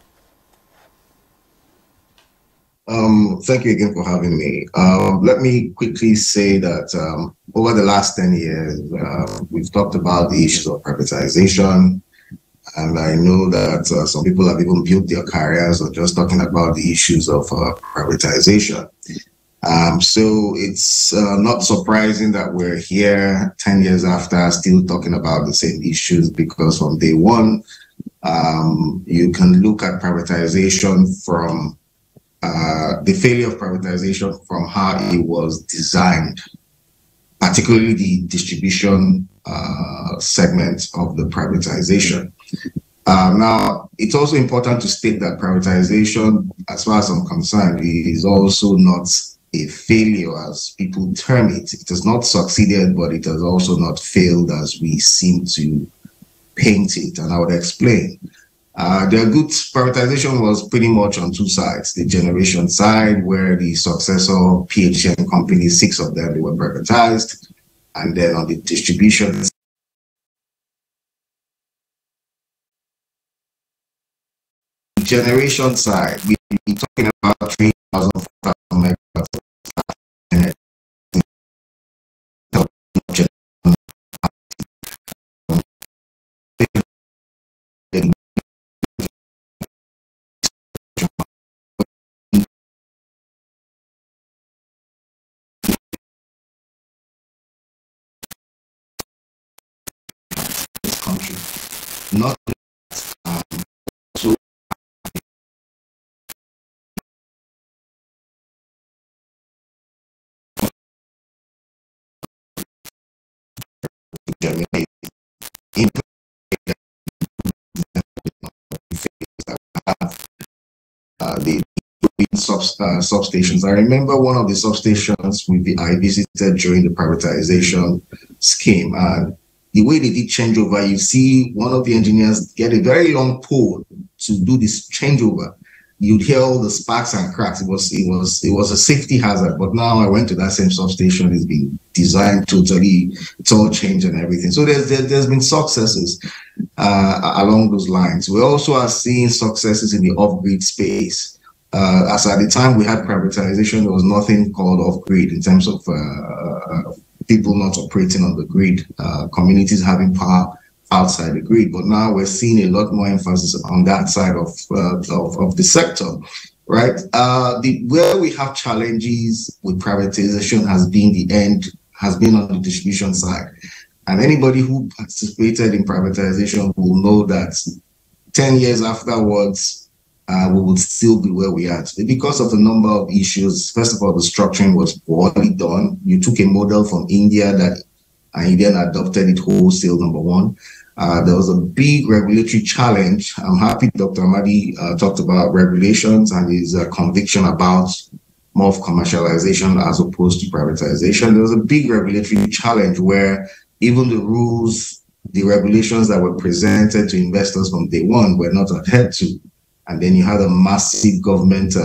Thank you again for having me. Let me quickly say that over the last 10 years, we've talked about the issues of privatization, and I know that some people have even built their careers on just talking about the issues of privatization. So it's not surprising that we're here 10 years after still talking about the same issues, because from day one, you can look at privatization from the failure of privatization from how it was designed, particularly the distribution segment of the privatization. Now, it's also important to state that privatization, as far as I'm concerned, is also not a failure, as people term it. It has not succeeded, but it has also not failed as we seem to paint it, and I would explain. Their goods privatization was pretty much on two sides. The generation side, where the successor PHM companies, 6 of them, they were privatized. And then on the distribution generation side, we're talking about 3,000, 4,000 megawatts. Country, not so the substations. I remember one of the substations I visited during the privatization scheme, and the way they did changeover, you see one of the engineers get a very long pole to do this changeover. You'd hear all the sparks and cracks. It was a safety hazard. But now I went to that same substation. It's been designed totally. It's all changed and everything. So there's been successes along those lines. We also are seeing successes in the off-grid space. As at the time we had privatization, there was nothing called off-grid in terms of people not operating on the grid, communities having power outside the grid. But now we're seeing a lot more emphasis on that side of the sector, right? Where we have challenges with privatization has been on the distribution side. And anybody who participated in privatization will know that 10 years afterwards, we would still be where we are today because of the number of issues. First of all, the structuring was poorly done. You took a model from India and India adopted it wholesale, number one. There was a big regulatory challenge. I'm happy Dr. Amadi talked about regulations and his conviction about more of commercialization as opposed to privatization. There was a big regulatory challenge where even the rules, the regulations that were presented to investors from day one were not adhered to. And then you had a massive government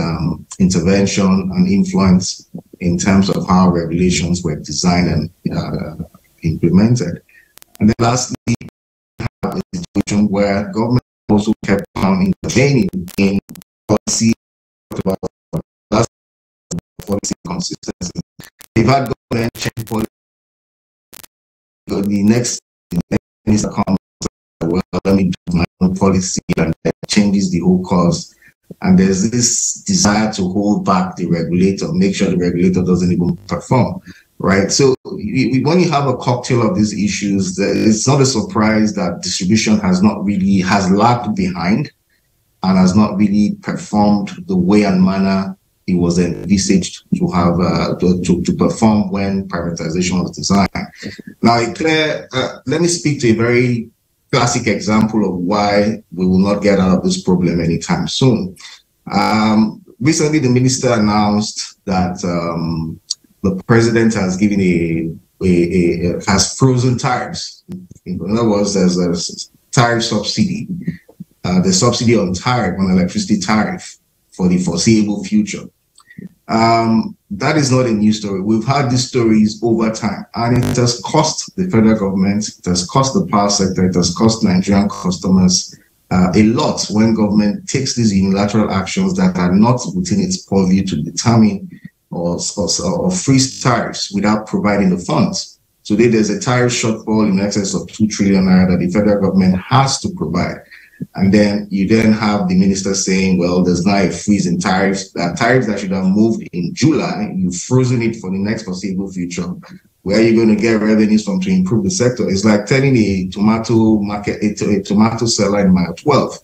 intervention and influence in terms of how regulations were designed and implemented. And then lastly, you have a situation where government also kept on intervening in policy, policy consistency. They've had government change policy. The next minister comes, well, let me do my own policy, and changes the whole course. And there's this desire to hold back the regulator, make sure the regulator doesn't even perform, right? So when you have a cocktail of these issues, it's not a surprise that distribution has lagged behind and has not really performed the way and manner it was envisaged to have to perform when privatization was designed. Now, Claire, let me speak to a very classic example of why we will not get out of this problem anytime soon. Recently, the minister announced that the president has given has frozen tariffs. In other words, there's a tariff subsidy, the subsidy on electricity tariff for the foreseeable future. That is not a new story. We've had these stories over time, and it has cost the federal government, it has cost the power sector, it has cost Nigerian customers a lot when government takes these unilateral actions that are not within its purview to determine or freeze tariffs without providing the funds. Today, there's a tariff shortfall in excess of 2 trillion naira that the federal government has to provide. And then you have the minister saying, well, there's now a freeze in tariffs. Tariffs that should have moved in July, you've frozen it for the next foreseeable future. Where are you going to get revenues from to improve the sector? It's like telling a tomato market, a tomato seller in mile 12,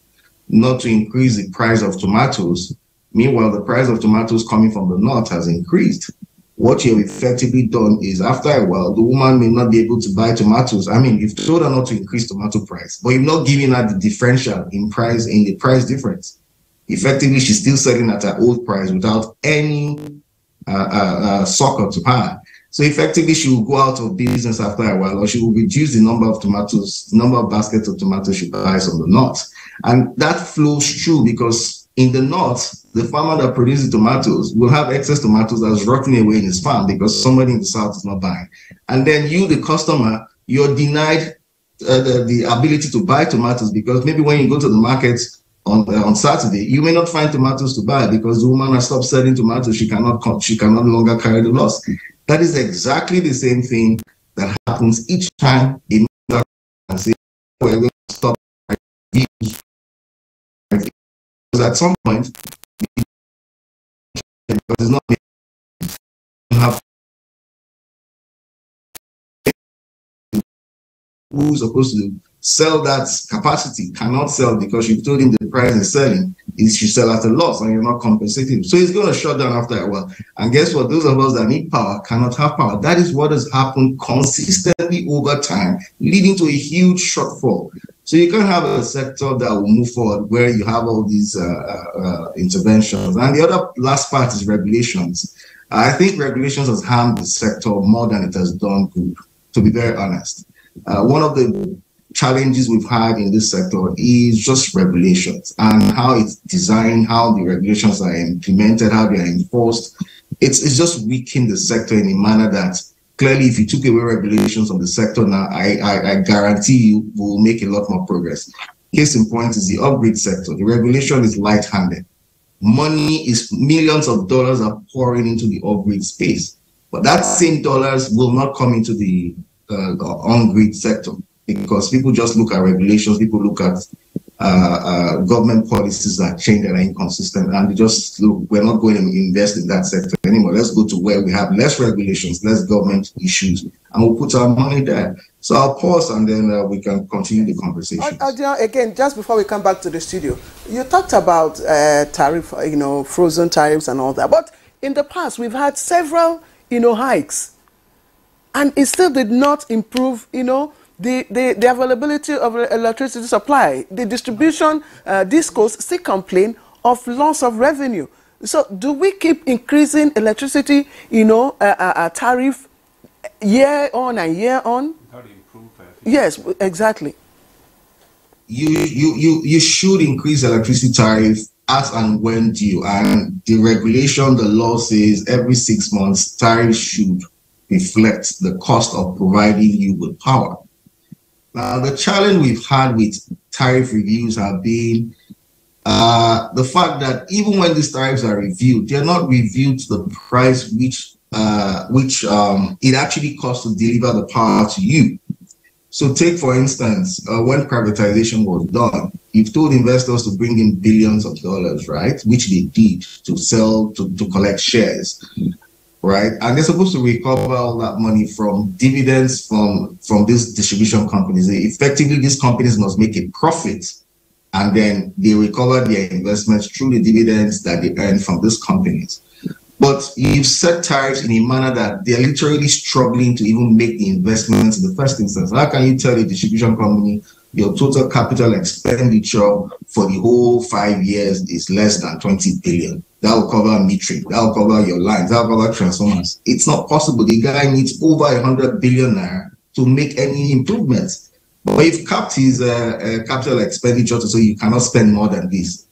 not to increase the price of tomatoes. Meanwhile, the price of tomatoes coming from the north has increased. What you've effectively done is, after a while, the woman may not be able to buy tomatoes. I mean, you've told her not to increase tomato price, but you've not given her the differential in the price difference. Effectively, she's still selling at her old price without any succor to her. So effectively, she will go out of business after a while, or she will reduce the number of tomatoes, number of baskets of tomatoes she buys on the north. And that flows through because in the north, the farmer that produces tomatoes will have excess tomatoes that's rotting away in his farm because somebody in the south is not buying. And then you, the customer, you're denied the ability to buy tomatoes because maybe when you go to the market on Saturday, you may not find tomatoes to buy because the woman has stopped selling tomatoes. She cannot longer carry the loss. That is exactly the same thing that happens each time in and say we're going to stop. Because at some point, because it's not have who's supposed to sell that capacity cannot sell because you've told him the price is selling, he should sell at a loss and you're not compensating. So he's going to shut down after a while. And guess what? Those of us that need power cannot have power. That is what has happened consistently over time, leading to a huge shortfall. So you can have a sector that will move forward where you have all these interventions. And the other last part is regulations. I think regulations has harmed the sector more than it has done good, to be very honest. One of the challenges we've had in this sector is just regulations and how it's designed, how the regulations are implemented, how they are enforced. It's just weakened the sector in a manner that clearly, if you took away regulations on the sector now, I guarantee you we'll make a lot more progress. Case in point is the upgrade sector. The regulation is light-handed. Money is millions of dollars are pouring into the upgrade space, but that same dollars will not come into the on-grid sector because people just look at regulations, people look at government policies that change and are inconsistent, and they just look, we're not going to invest in that sector anymore. Let's go to where we have less regulations, less government issues, and we'll put our money there. So I'll pause and then we can continue the conversation. Again, just before we come back to the studio, you talked about tariff, frozen tariffs and all that, but in the past we've had several, hikes, and it still did not improve, the availability of electricity supply. The distribution discos still complain of loss of revenue. So do we keep increasing electricity, tariff year on and year on? Yes, exactly. You should increase electricity tariff as and when due, and the regulation, the law says every 6 months tariff should reflect the cost of providing you with power. Now, the challenge we've had with tariff reviews have been the fact that even when these tariffs are reviewed, they're not reviewed to the price which it actually costs to deliver the power to you. So take, for instance, when privatization was done, you've told investors to bring in billions of dollars, right? Which they did to sell, to collect shares. Right, and they're supposed to recover all that money from dividends from these distribution companies. Effectively, these companies must make a profit, and then they recover their investments through the dividends that they earn from these companies. But you've set tariffs in a manner that they're literally struggling to even make the investments in the first instance. How can you tell a distribution company your total capital expenditure for the whole 5 years is less than 20 billion. That will cover metering, that will cover your lines, that will cover transformers. It's not possible. The guy needs over 100 billion naira to make any improvements. But you've capped his capital expenditure to say you cannot spend more than this.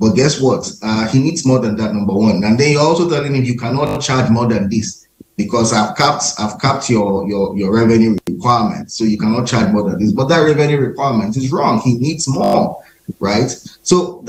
But guess what? He needs more than that, number one. And then you're also telling him you cannot charge more than this because I've capped your revenue requirement, so you cannot charge more than this. But that revenue requirement is wrong. He needs more, right? So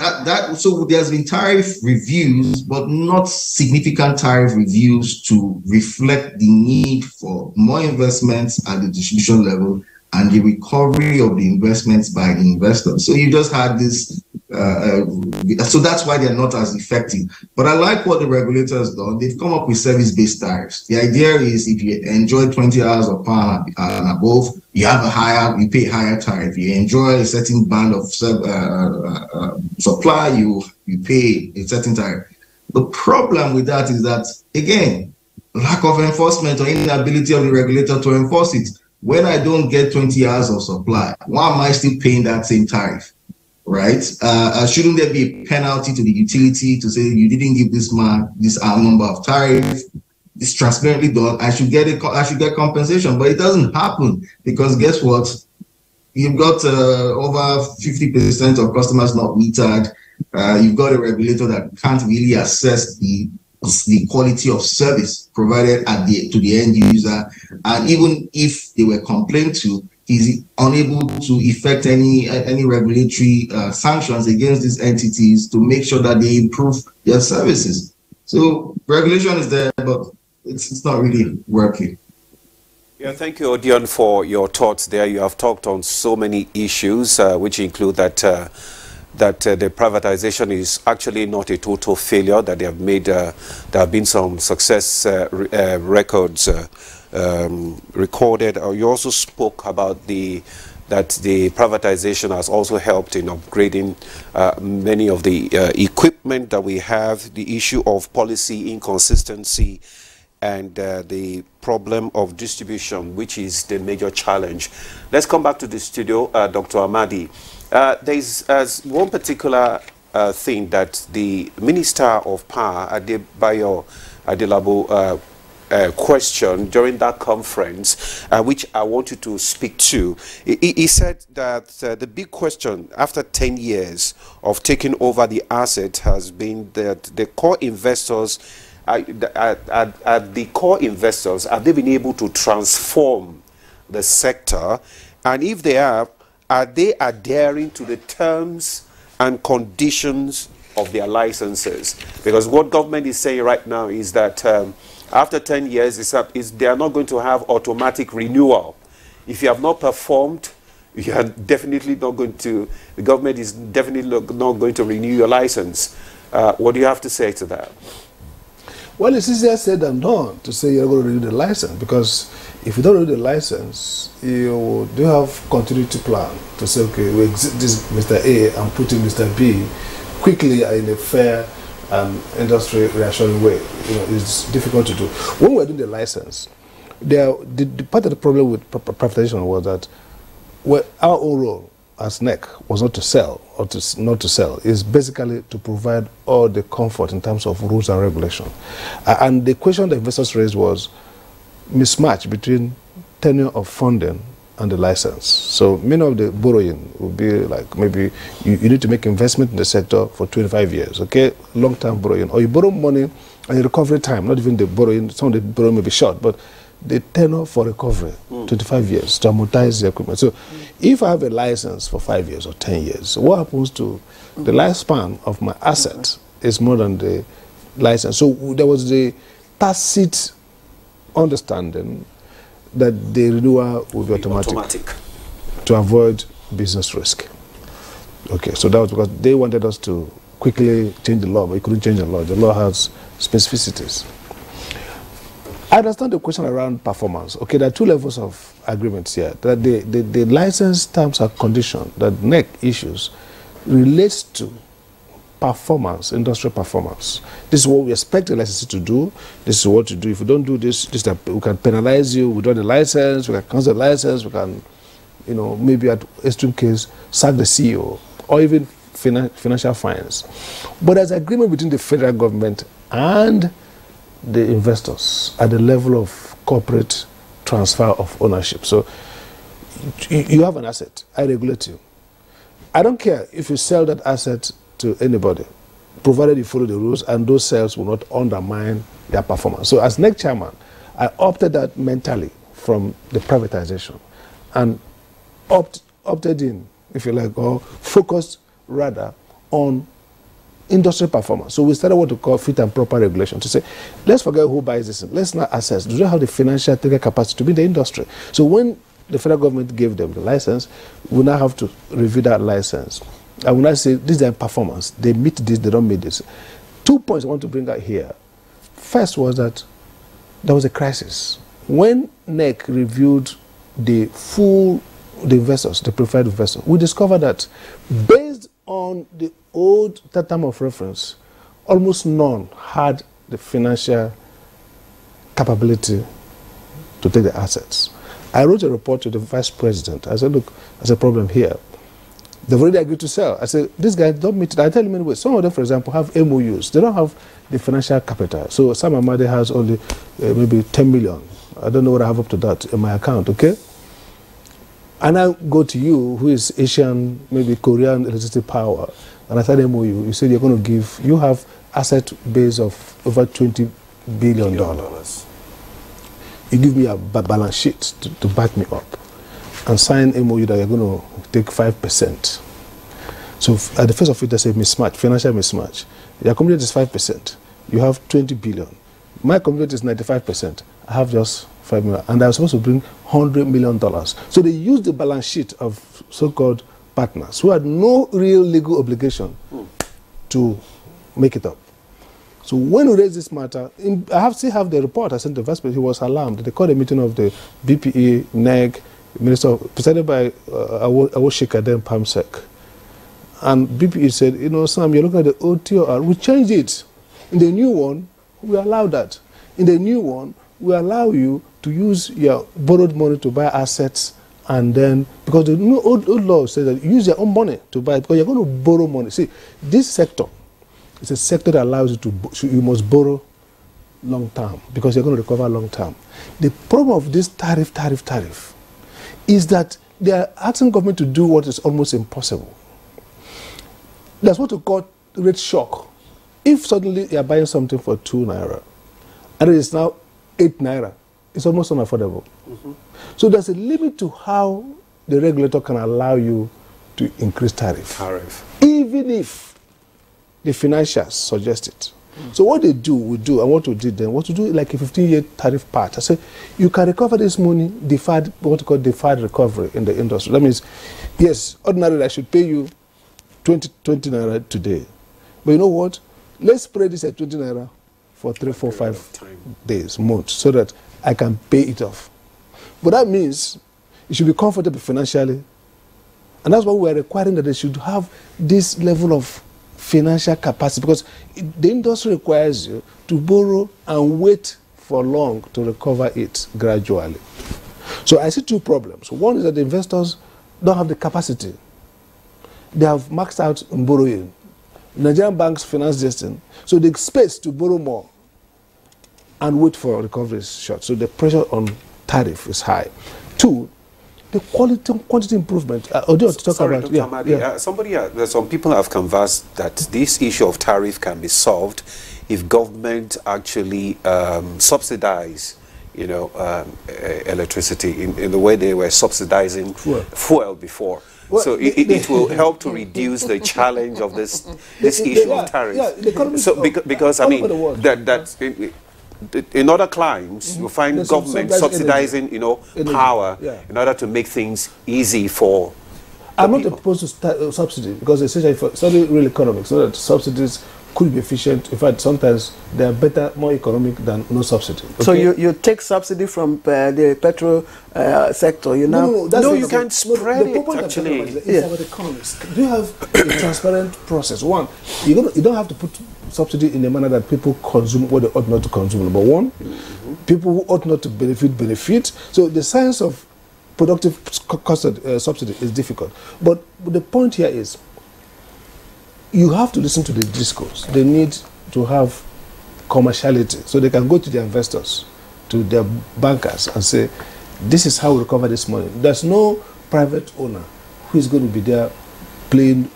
so there's been tariff reviews, but not significant tariff reviews to reflect the need for more investments at the distribution level and the recovery of the investments by the investors. So you just had this, so that's why they're not as effective. But I like what the regulators done. They've come up with service-based tariffs. The idea is if you enjoy 20 hours of power and above, you pay higher tariff. You enjoy a certain band of supply, you pay a certain tariff. The problem with that is that, again, lack of enforcement or inability of the regulator to enforce it. When I don't get 20 hours of supply, why am I still paying that same tariff, right? Shouldn't there be a penalty to the utility to say you didn't give this man this number of tariff? It's transparently done. I should get compensation, but it doesn't happen because guess what? You've got over 50% of customers not metered. You've got a regulator that can't really assess the quality of service provided to the end user, and even if they were complained to, he's unable to effect any regulatory sanctions against these entities to make sure that they improve their services. So regulation is there, but it's not really working. Yeah, thank you, Odion, for your thoughts there. You have talked on so many issues, which include that the privatization is actually not a total failure, that they have made, there have been some success records recorded. You also spoke about that the privatization has also helped in upgrading many of the equipment that we have, the issue of policy inconsistency, and the problem of distribution, which is the major challenge. Let's come back to the studio, Dr. Amadi. There's one particular thing that the Minister of Power, Adebayo Adelabu, question during that conference, which I want you to speak to. He said that the big question after 10 years of taking over the asset has been that the core investors, the core investors, have they been able to transform the sector? And if they are they adhering to the terms and conditions of their licenses? Because what government is saying right now is that after 10 years, they are not going to have automatic renewal. If you have not performed, you are definitely not going to, the government is definitely not going to renew your license. What do you have to say to that? Well, it's easier said than done to say you're going to renew the license, because if you don't renew the license, you do have continuity plan to say, okay, we exit this Mr. A and put in Mr. B quickly in a fair and industry reassuring way. You know, it's difficult to do. When we're doing the license, the part of the problem with privatization was that our own role as NEC was not to sell or not to sell. It's basically to provide all the comfort in terms of rules and regulation. And the question the investors raised was mismatch between tenure of funding and the license. So many of the borrowing would be like, maybe you need to make investment in the sector for 25 years, okay? Long-term borrowing. Or you borrow money and the recovery time, not even the borrowing, some of the borrowing may be short, but the tenure for recovery, 25 years to amortize the equipment. So if I have a license for 5 years or 10 years, what happens to the lifespan of my asset is more than the license. So there was the tacit understanding that the renewal will be automatic to avoid business risk. Okay, so that was because they wanted us to quickly change the law, but you couldn't change the law. The law has specificities. I understand the question around performance. Okay, there are two levels of agreements here. That the license terms and conditions that NEC issues relates to performance, industrial performance. This is what we expect the licensee to do. This is what to do. If you don't do this, we can penalize you. We don't have the license, we can cancel the license, we can you know, maybe at extreme case, sack the CEO, or even financial fines. But there's agreement between the federal government and the investors at the level of corporate transfer of ownership. So you have an asset, I regulate you. I don't care if you sell that asset to anybody, provided you follow the rules and those sales will not undermine their performance. So as NEC chairman, I opted that mentally from the privatization and opted in, if you like, or focused rather on industry performance. So we started what we call fit and proper regulation to say, let's forget who buys this. Let's not assess. Do they have the financial capacity to be in the industry? So when the federal government gave them the license, we now have to review that license. I will not say this is their performance. They meet this, they don't meet this. 2 points I want to bring out here. First was that there was a crisis. When NEC reviewed the investors, the preferred investors, we discovered that based on the old term of reference, almost none had the financial capability to take the assets. I wrote a report to the vice president. I said, look, there's a problem here. They've already agreed to sell. I said, these guys don't meet it. I tell them anyway, some of them, for example, have MOUs. They don't have the financial capital. So Sam Amade has only maybe 10 million. I don't know what I have up to that in my account, okay? And I go to you, who is Asian, maybe Korean electricity power, and I said MOU, you said you're going to give, you have asset base of over $20 billion. You give me a balance sheet to back me up and sign MOU that you're going to take 5%. So at the first of it, there's a mismatch, financial mismatch. Your community is 5%. You have 20 billion. My community is 95%. I have just 5 million. And I was supposed to bring $100 million. So they used the balance sheet of so-called partners who had no real legal obligation to make it up. So when we raised this matter, I still have the report I sent to the vice president. He was alarmed. They called a meeting of the BPE, NEG, Minister, presided by Awoshika, then PAMSEC. And BPE said, you know, Sam, you're looking at the OTOR. We changed it. In the new one, we allow that. In the new one, we allow you to use your borrowed money to buy assets, and then, because the new old law says that you use your own money to buy it, because you're going to borrow money. See, this sector is a sector that allows you to, you must borrow long term, because you're going to recover long term. The problem of this tariff is that they are asking government to do what is almost impossible. That's what we call rate shock. If suddenly you are buying something for 2 naira, and it is now 8 naira, it's almost unaffordable. So there's a limit to how the regulator can allow you to increase tariff. Even if the financials suggest it. So what they do, we do, and what we did then, was to do like a 15-year tariff part. I say, you can recover this money, deferred, what we call deferred recovery in the industry. That means, yes, ordinarily I should pay you 20 naira today. But you know what? Let's spread this at 20 naira for 3, 4, 5 days, months, so that I can pay it off. But that means you should be comfortable financially. And that's why we're requiring that they should have this level of financial capacity, because the industry requires you to borrow and wait for long to recover it gradually. So I see 2 problems. One is that the investors don't have the capacity. They have maxed out on borrowing. Nigerian banks finance this thing, so the space to borrow more and wait for recovery is short. So the pressure on tariff is high. 2, the quantity improvement. Some people have conversed that this issue of tariff can be solved if government actually subsidize, you know, electricity in the way they were subsidizing fuel before. Well, so it will help to reduce the challenge of this issue of tariff. So because I mean in other climes, you find government subsidizing, you know, power in order to make things easy for. I'm not opposed to subsidy, because essentially for studying real economics, so that subsidies could be efficient. In fact, sometimes they are better, more economic than no subsidy. Okay? So you take subsidy from the petrol sector, you know? No, you can't spread it, actually. It's about economics. Do you have a transparent process? One, you don't have to put subsidy in a manner that people consume what they ought not to consume. Number one, people who ought not to benefit. So the science of productive cost subsidy is difficult. But the point here is, you have to listen to the discourse. They need to have commerciality, so they can go to their investors, to their bankers, and say, this is how we recover this money. There's no private owner who is going to be there playing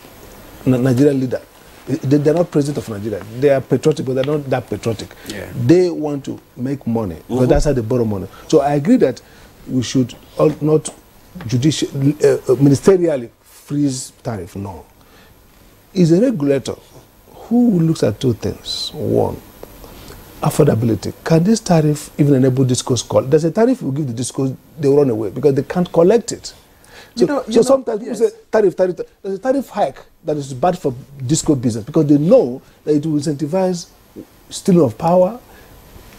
Nigerian leader. They're not president of Nigeria. They are patriotic, but they're not that patriotic. Yeah. They want to make money, because that's how they borrow money. So I agree that we should not ministerially freeze tariff. No. Is a regulator who looks at two things. One, affordability. Can this tariff even enable discourse call? There's a tariff you give the discourse, they run away because they can't collect it. So, sometimes people say tariff. There's a tariff hike that is bad for disco business because they know that it will incentivize stealing of power.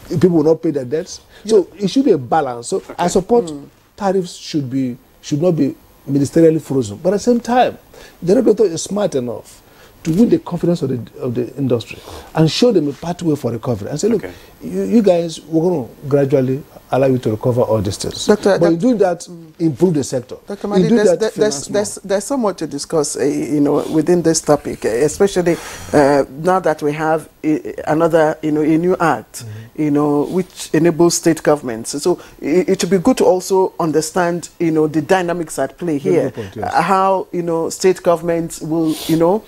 People will not pay their debts. So it should be a balance. So I support tariffs should not be ministerially frozen. But at the same time, the regulator is smart enough to win the confidence of the industry and show them a pathway for recovery. And say, look, you guys, we're going to gradually allow you to recover all these things. But in doing that, improve the sector. Dr. Madi, there's so much to discuss, within this topic, especially now that we have another, a new act, which enables state governments. So it would be good to also understand, the dynamics at play here, how, state governments will,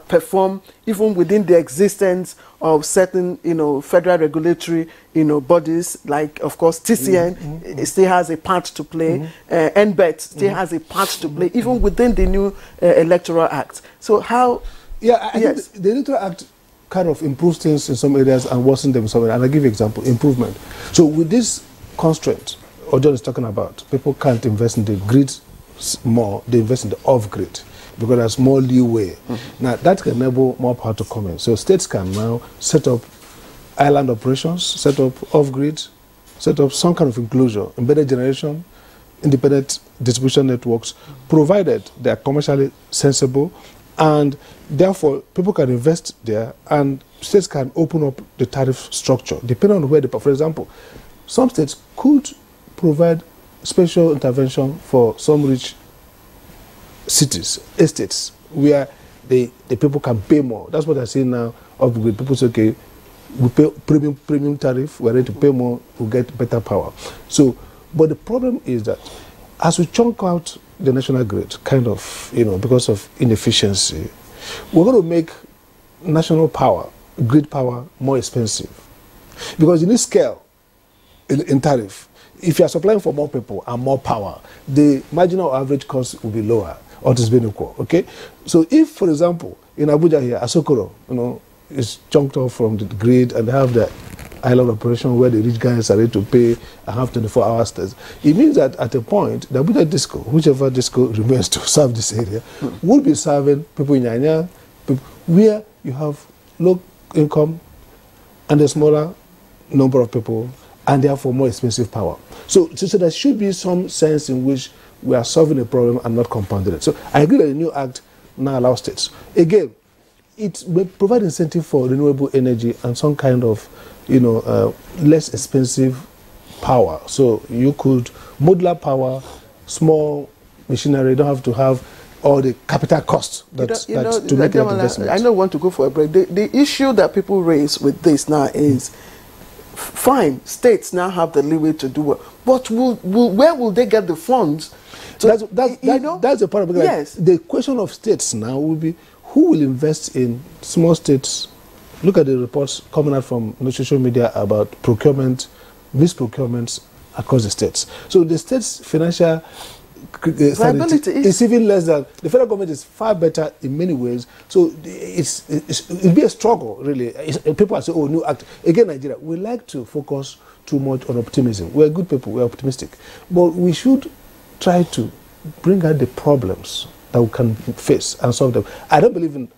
perform even within the existence of certain, federal regulatory, bodies, like, of course, TCN still has a part to play, NBET still has a part to play, even within the new Electoral Act. So how... Yeah, I think the Electoral Act kind of improves things in some areas and worsens them in some areas. And I'll give you an example, improvement. So with this constraint, John is talking about, people can't invest in the grid more, they invest in the off-grid, because there's more leeway. Now, that can enable more power to come in. So states can now set up island operations, set up off-grid, set up some kind of enclosure, embedded generation, independent distribution networks, provided they are commercially sensible, and therefore people can invest there, and states can open up the tariff structure, depending on where they, for example, some states could provide special intervention for some rich cities, estates, where the people can pay more. That's what I see now. Off-grid people say, okay, we pay premium tariff, we're ready to pay more, we'll get better power. So, but the problem is that as we chunk out the national grid, kind of, because of inefficiency, we're going to make national power, grid power, more expensive. Because you need scale in tariff. If you are supplying for more people and more power, the marginal average cost will be lower. Or it is being equal, okay? So if, for example, in Abuja here, Asokoro, is chunked off from the grid and they have the island operation where the rich guys are ready to pay and have 24 hours stays, it means that at a point, the Abuja disco, whichever disco remains to serve this area, will be serving people in Nyanya, where you have low income and a smaller number of people, and therefore more expensive power. So there should be some sense in which we are solving a problem and not compounding it. So I agree that the new act now allows states. Again, it will provide incentive for renewable energy and some kind of, less expensive power. So you could modular power, small machinery, don't have to have all the capital costs to make that investment. I don't want to go for a break. The issue that people raise with this now is, fine, states now have the leeway to do it, but where will they get the funds? So that's the part of it. Yes. The question of states now will be, who will invest in small states? Look at the reports coming out from social media about procurement, misprocurements across the states. So the state's financial viability is even less than the federal government. Is far better in many ways. So it'll be a struggle, really. People are saying, "Oh, new act." Again, Nigeria, we like to focus too much on optimism. We're good people. We're optimistic, but we should try to bring out the problems that we can face and solve them. I don't believe in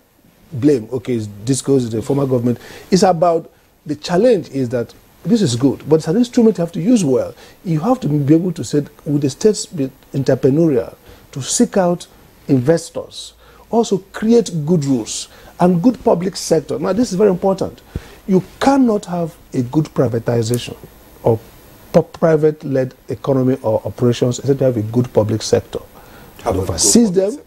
blame. Okay, this goes to the former government. It's about the challenge is that this is good, but it's an instrument you have to use well. You have to be able to say, with the states be entrepreneurial, to seek out investors, also create good rules and good public sector. Now, this is very important. You cannot have a good privatization or private-led economy or operations, except to have a good public sector that oversees them,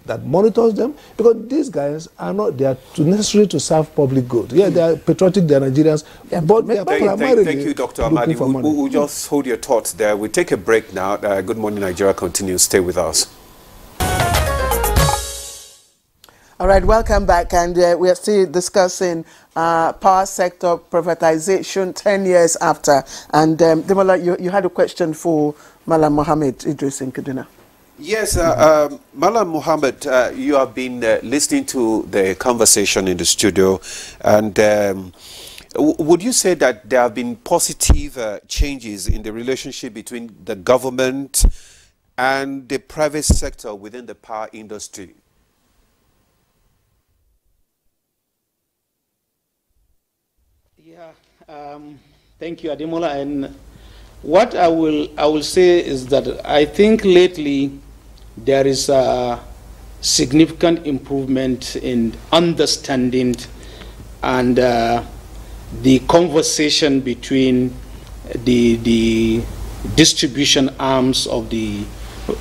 that monitors them, because these guys are not there to necessarily to serve public good. Yeah, they are patriotic, they are Nigerians, but they are primarily Thank you, Dr. Amadi. We'll just hold your thoughts there. We'll take a break now. Good Morning Nigeria continues. Stay with us. All right, welcome back, and we are still discussing power sector privatization 10 years after. And Demola, you had a question for Malam Mohammed Idris in Kaduna. Yes, Malam Mohammed, you have been listening to the conversation in the studio, and would you say that there have been positive changes in the relationship between the government and the private sector within the power industry? Yeah, thank you, Ademola. And what I will say is that I think lately there is a significant improvement in understanding and the conversation between the distribution arms of the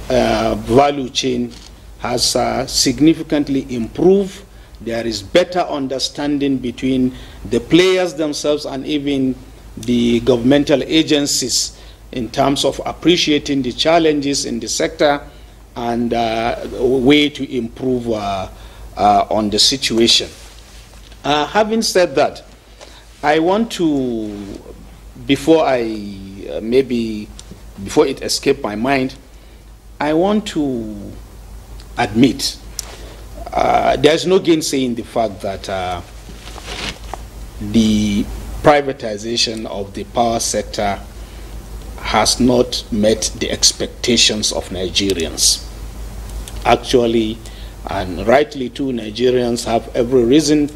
value chain has significantly improved. There is better understanding between the players themselves and even the governmental agencies in terms of appreciating the challenges in the sector and a way to improve on the situation. Having said that, I want to, before it escaped my mind, I want to admit there's no gainsaying the fact that the privatization of the power sector has not met the expectations of Nigerians. Actually, and rightly too, Nigerians have every reason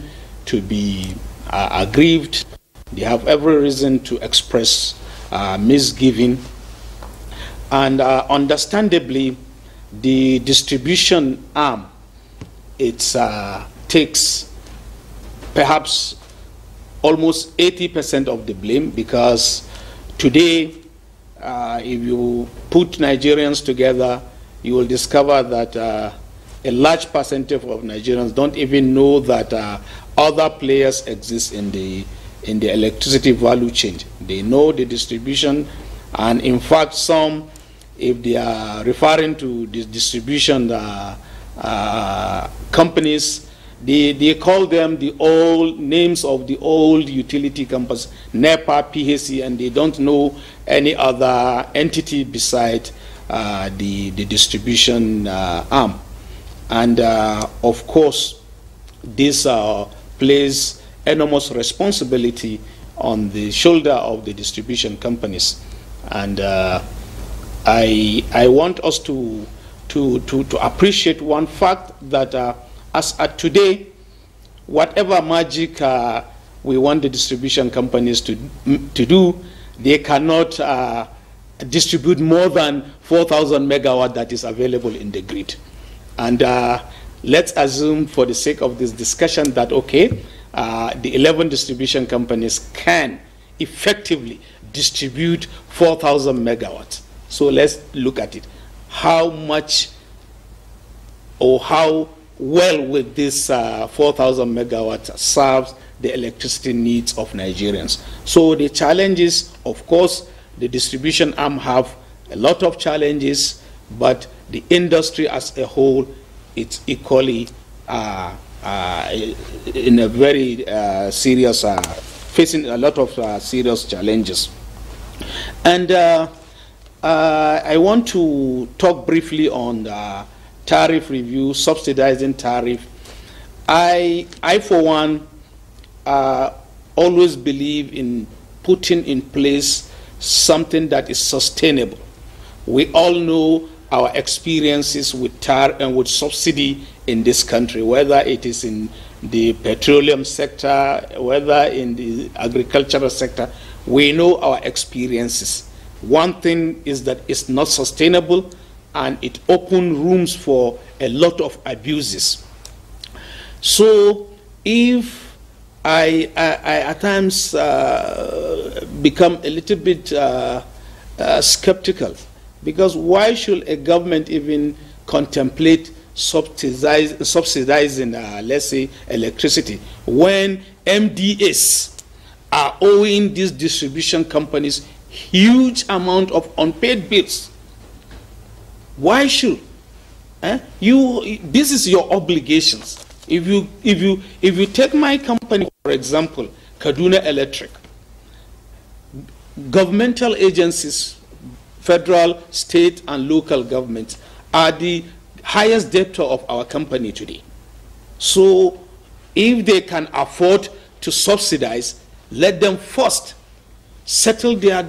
to be aggrieved. They have every reason to express misgiving. And understandably, the distribution arm, it takes perhaps almost 80% of the blame, because today, if you put Nigerians together, you will discover that a large percentage of Nigerians don't even know that other players exist in the electricity value chain. They know the distribution, and in fact, some, if they are referring to the distribution companies, they call them the old names of the old utility companies, NEPA, PHC, and they don't know any other entity beside the distribution arm. And of course, this plays enormous responsibility on the shoulder of the distribution companies. And I want us to appreciate one fact that as at today, whatever magic we want the distribution companies to do, they cannot distribute more than 4,000 megawatt that is available in the grid. And let's assume, for the sake of this discussion, that okay, the 11 distribution companies can effectively distribute 4,000 megawatts. So let's look at it. How much or how well will this 4,000 megawatts serve the electricity needs of Nigerians? So the challenges, of course, the distribution arm have a lot of challenges, but the industry as a whole, it's equally in a very serious, facing a lot of serious challenges. And I want to talk briefly on the tariff review, subsidizing tariff. I for one, always believe in putting in place something that is sustainable. We all know our experiences with tariff and with subsidy in this country, whether it is in the petroleum sector, whether in the agricultural sector. We know our experiences. One thing is that it's not sustainable, and it opens rooms for a lot of abuses. So if I at times become a little bit skeptical, because why should a government even contemplate subsidizing, let's say, electricity when MDAs are owing these distribution companies huge amount of unpaid bills? Why should this is your obligations. If you take my company, for example, Kaduna Electric, governmental agencies, federal, state, and local governments are the highest debtor of our company today. So if they can afford to subsidize, let them first settle their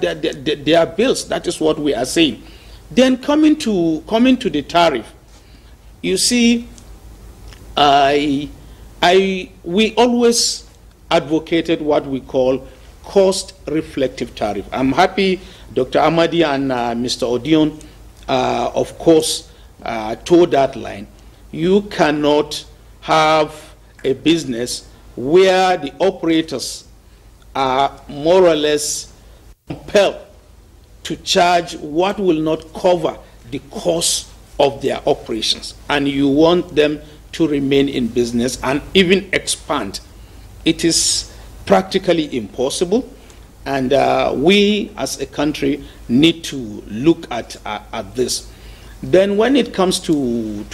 bills. That is what we are saying. Then coming to the tariff, you see, we always advocated what we call cost-reflective tariff. I'm happy Dr. Amadi and Mr. Odion, of course, towed that line. You cannot have a business where the operators are more or less compelled to charge what will not cover the cost of their operations, and you want them to remain in business and even expand. It is practically impossible, and we as a country need to look at this. Then when it comes to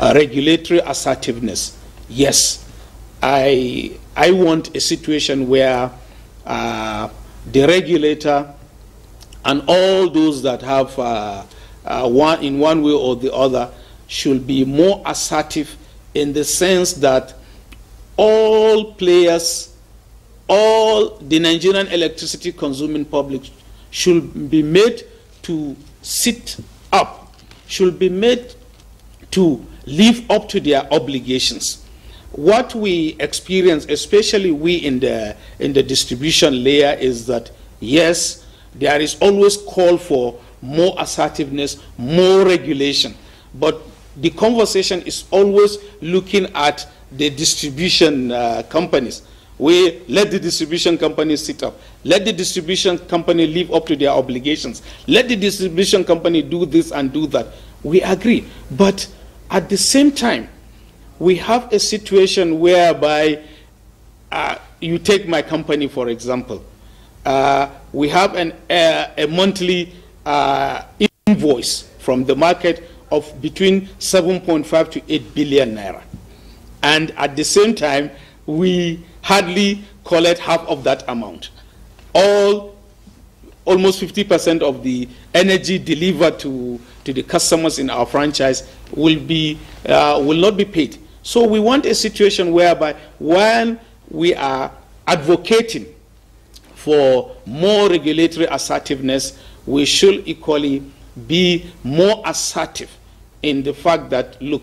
regulatory assertiveness, yes, I want a situation where the regulator and all those that have in one way or the other should be more assertive, in the sense that all players, all the Nigerian electricity consuming public should be made to sit up, should be made to live up to their obligations. What we experience, especially we in the distribution layer, is that yes, there is always call for more assertiveness, more regulation, but the conversation is always looking at the distribution companies. We let the distribution companies sit up. Let the distribution company live up to their obligations. Let the distribution company do this and do that. We agree. But at the same time, we have a situation whereby, you take my company, for example. We have a monthly invoice from the market of between 7.5 to 8 billion naira. And at the same time, we hardly collect half of that amount. Almost 50% of the energy delivered to the customers in our franchise will not be paid. So we want a situation whereby, when we are advocating for more regulatory assertiveness, we should equally be more assertive in the fact that, look,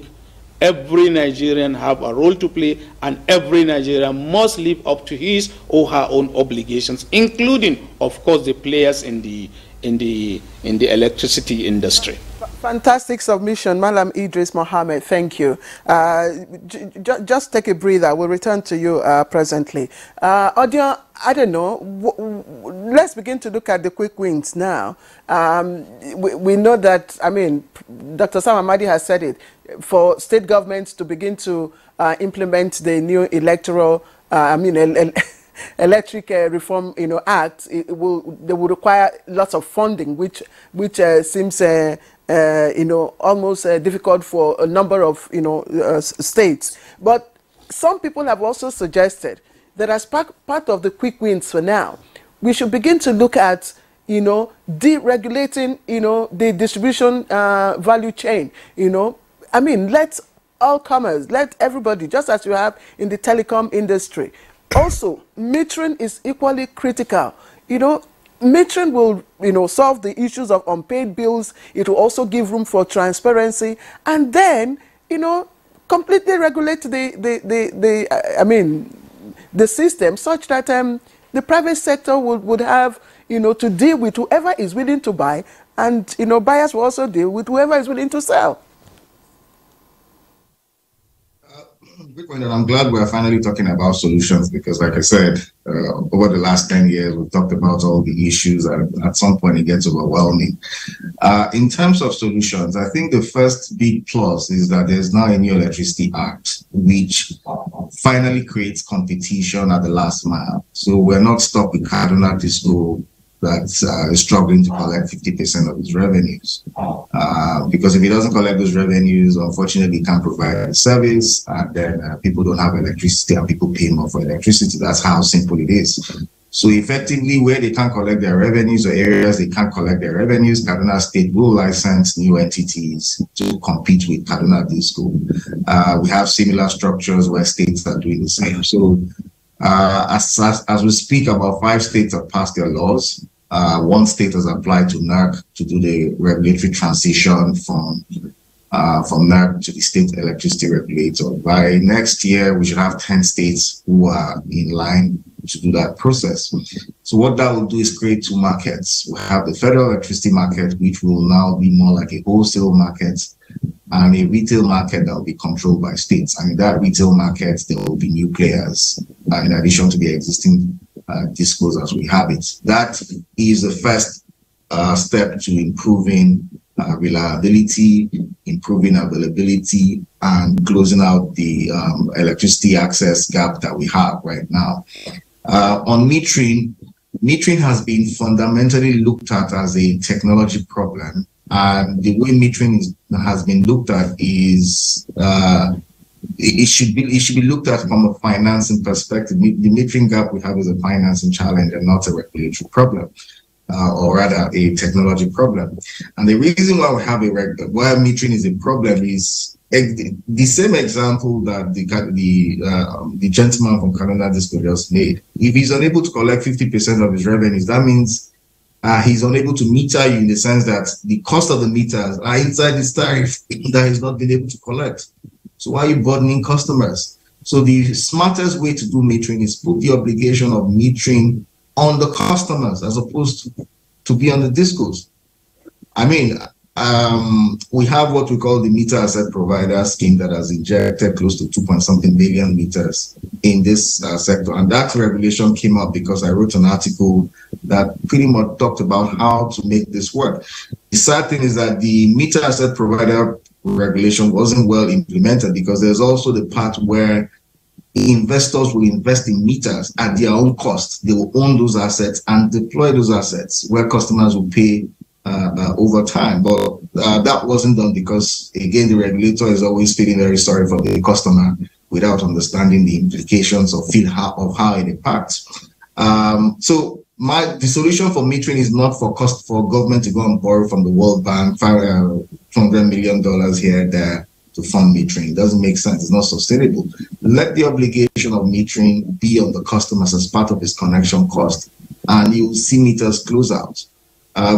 every Nigerian have a role to play, and every Nigerian must live up to his or her own obligations, including, of course, the players in the electricity industry. Fantastic submission, Malam Idris Mohammed. Thank you. Just take a breather. We'll return to you presently. Odion, I don't know. Let's begin to look at the quick wins now. We know that, I mean, Dr. Sam Amadi has said it, for state governments to begin to implement the new electoral, electric reform, act, they will require lots of funding, which seems almost difficult for a number of states. But some people have also suggested that as part of the quick wins for now, we should begin to look at deregulating the distribution value chain. I mean, let all comers, let everybody, just as you have in the telecom industry. Also, metering is equally critical. Metering will, solve the issues of unpaid bills. It will also give room for transparency, and then, completely regulate the system, such that the private sector would have, to deal with whoever is willing to buy, and buyers will also deal with whoever is willing to sell. And I'm glad we're finally talking about solutions because, like I said, over the last 10 years, we've talked about all the issues, and at some point it gets overwhelming. In terms of solutions, I think the first big plus is that there's now a new Electricity Act, which finally creates competition at the last mile. So we're not stuck with Kaduna Disco that's struggling to collect 50% of its revenues. Because if it doesn't collect those revenues, unfortunately, it can't provide the service, and then people don't have electricity and people pay more for electricity. That's how simple it is. So effectively, where they can't collect their revenues or areas they can't collect their revenues, Kaduna State will license new entities to compete with Kaduna Disco. We have similar structures where states are doing the same. So as we speak, about 5 states have passed their laws. 1 state has applied to NERC to do the regulatory transition from NERC to the state electricity regulator. By next year, we should have 10 states who are in line to do that process. So what that will do is create 2 markets. We have the federal electricity market, which will now be more like a wholesale market, and a retail market that will be controlled by states. And in that retail market, there will be new players in addition to the existing discos as we have it. That is the first step to improving reliability, improving availability, and closing out the electricity access gap that we have right now. On metering has been fundamentally looked at as a technology problem. And the way metering has been looked at is it should be looked at from a financing perspective. The metering gap we have is a financing challenge and not a regulatory problem, or rather a technology problem. And the reason why we have why metering is a problem is the same example that the gentleman from Kaduna Disco just made. If he's unable to collect 50% of his revenues, that means he's unable to meter you, in the sense that the cost of the meters are inside this tariff that he's not been able to collect. So why are you burdening customers? So the smartest way to do metering is put the obligation of metering on the customers as opposed to be on the discos. I mean, we have what we call the meter asset provider scheme that has injected close to 2-something billion meters in this sector. And that regulation came up because I wrote an article that pretty much talked about how to make this work. The sad thing is that the meter asset provider regulation wasn't well implemented, because there's also the part where investors will invest in meters at their own cost. They will own those assets and deploy those assets where customers will pay over time. But that wasn't done because, again, the regulator is always feeling very sorry for the customer without understanding the implications of how it impacts. So the solution for metering is not for government to go and borrow from the World Bank $200 million here and there to fund metering. It doesn't make sense. It's not sustainable. Let the obligation of metering be on the customers as part of its connection cost, and you'll see meters close out.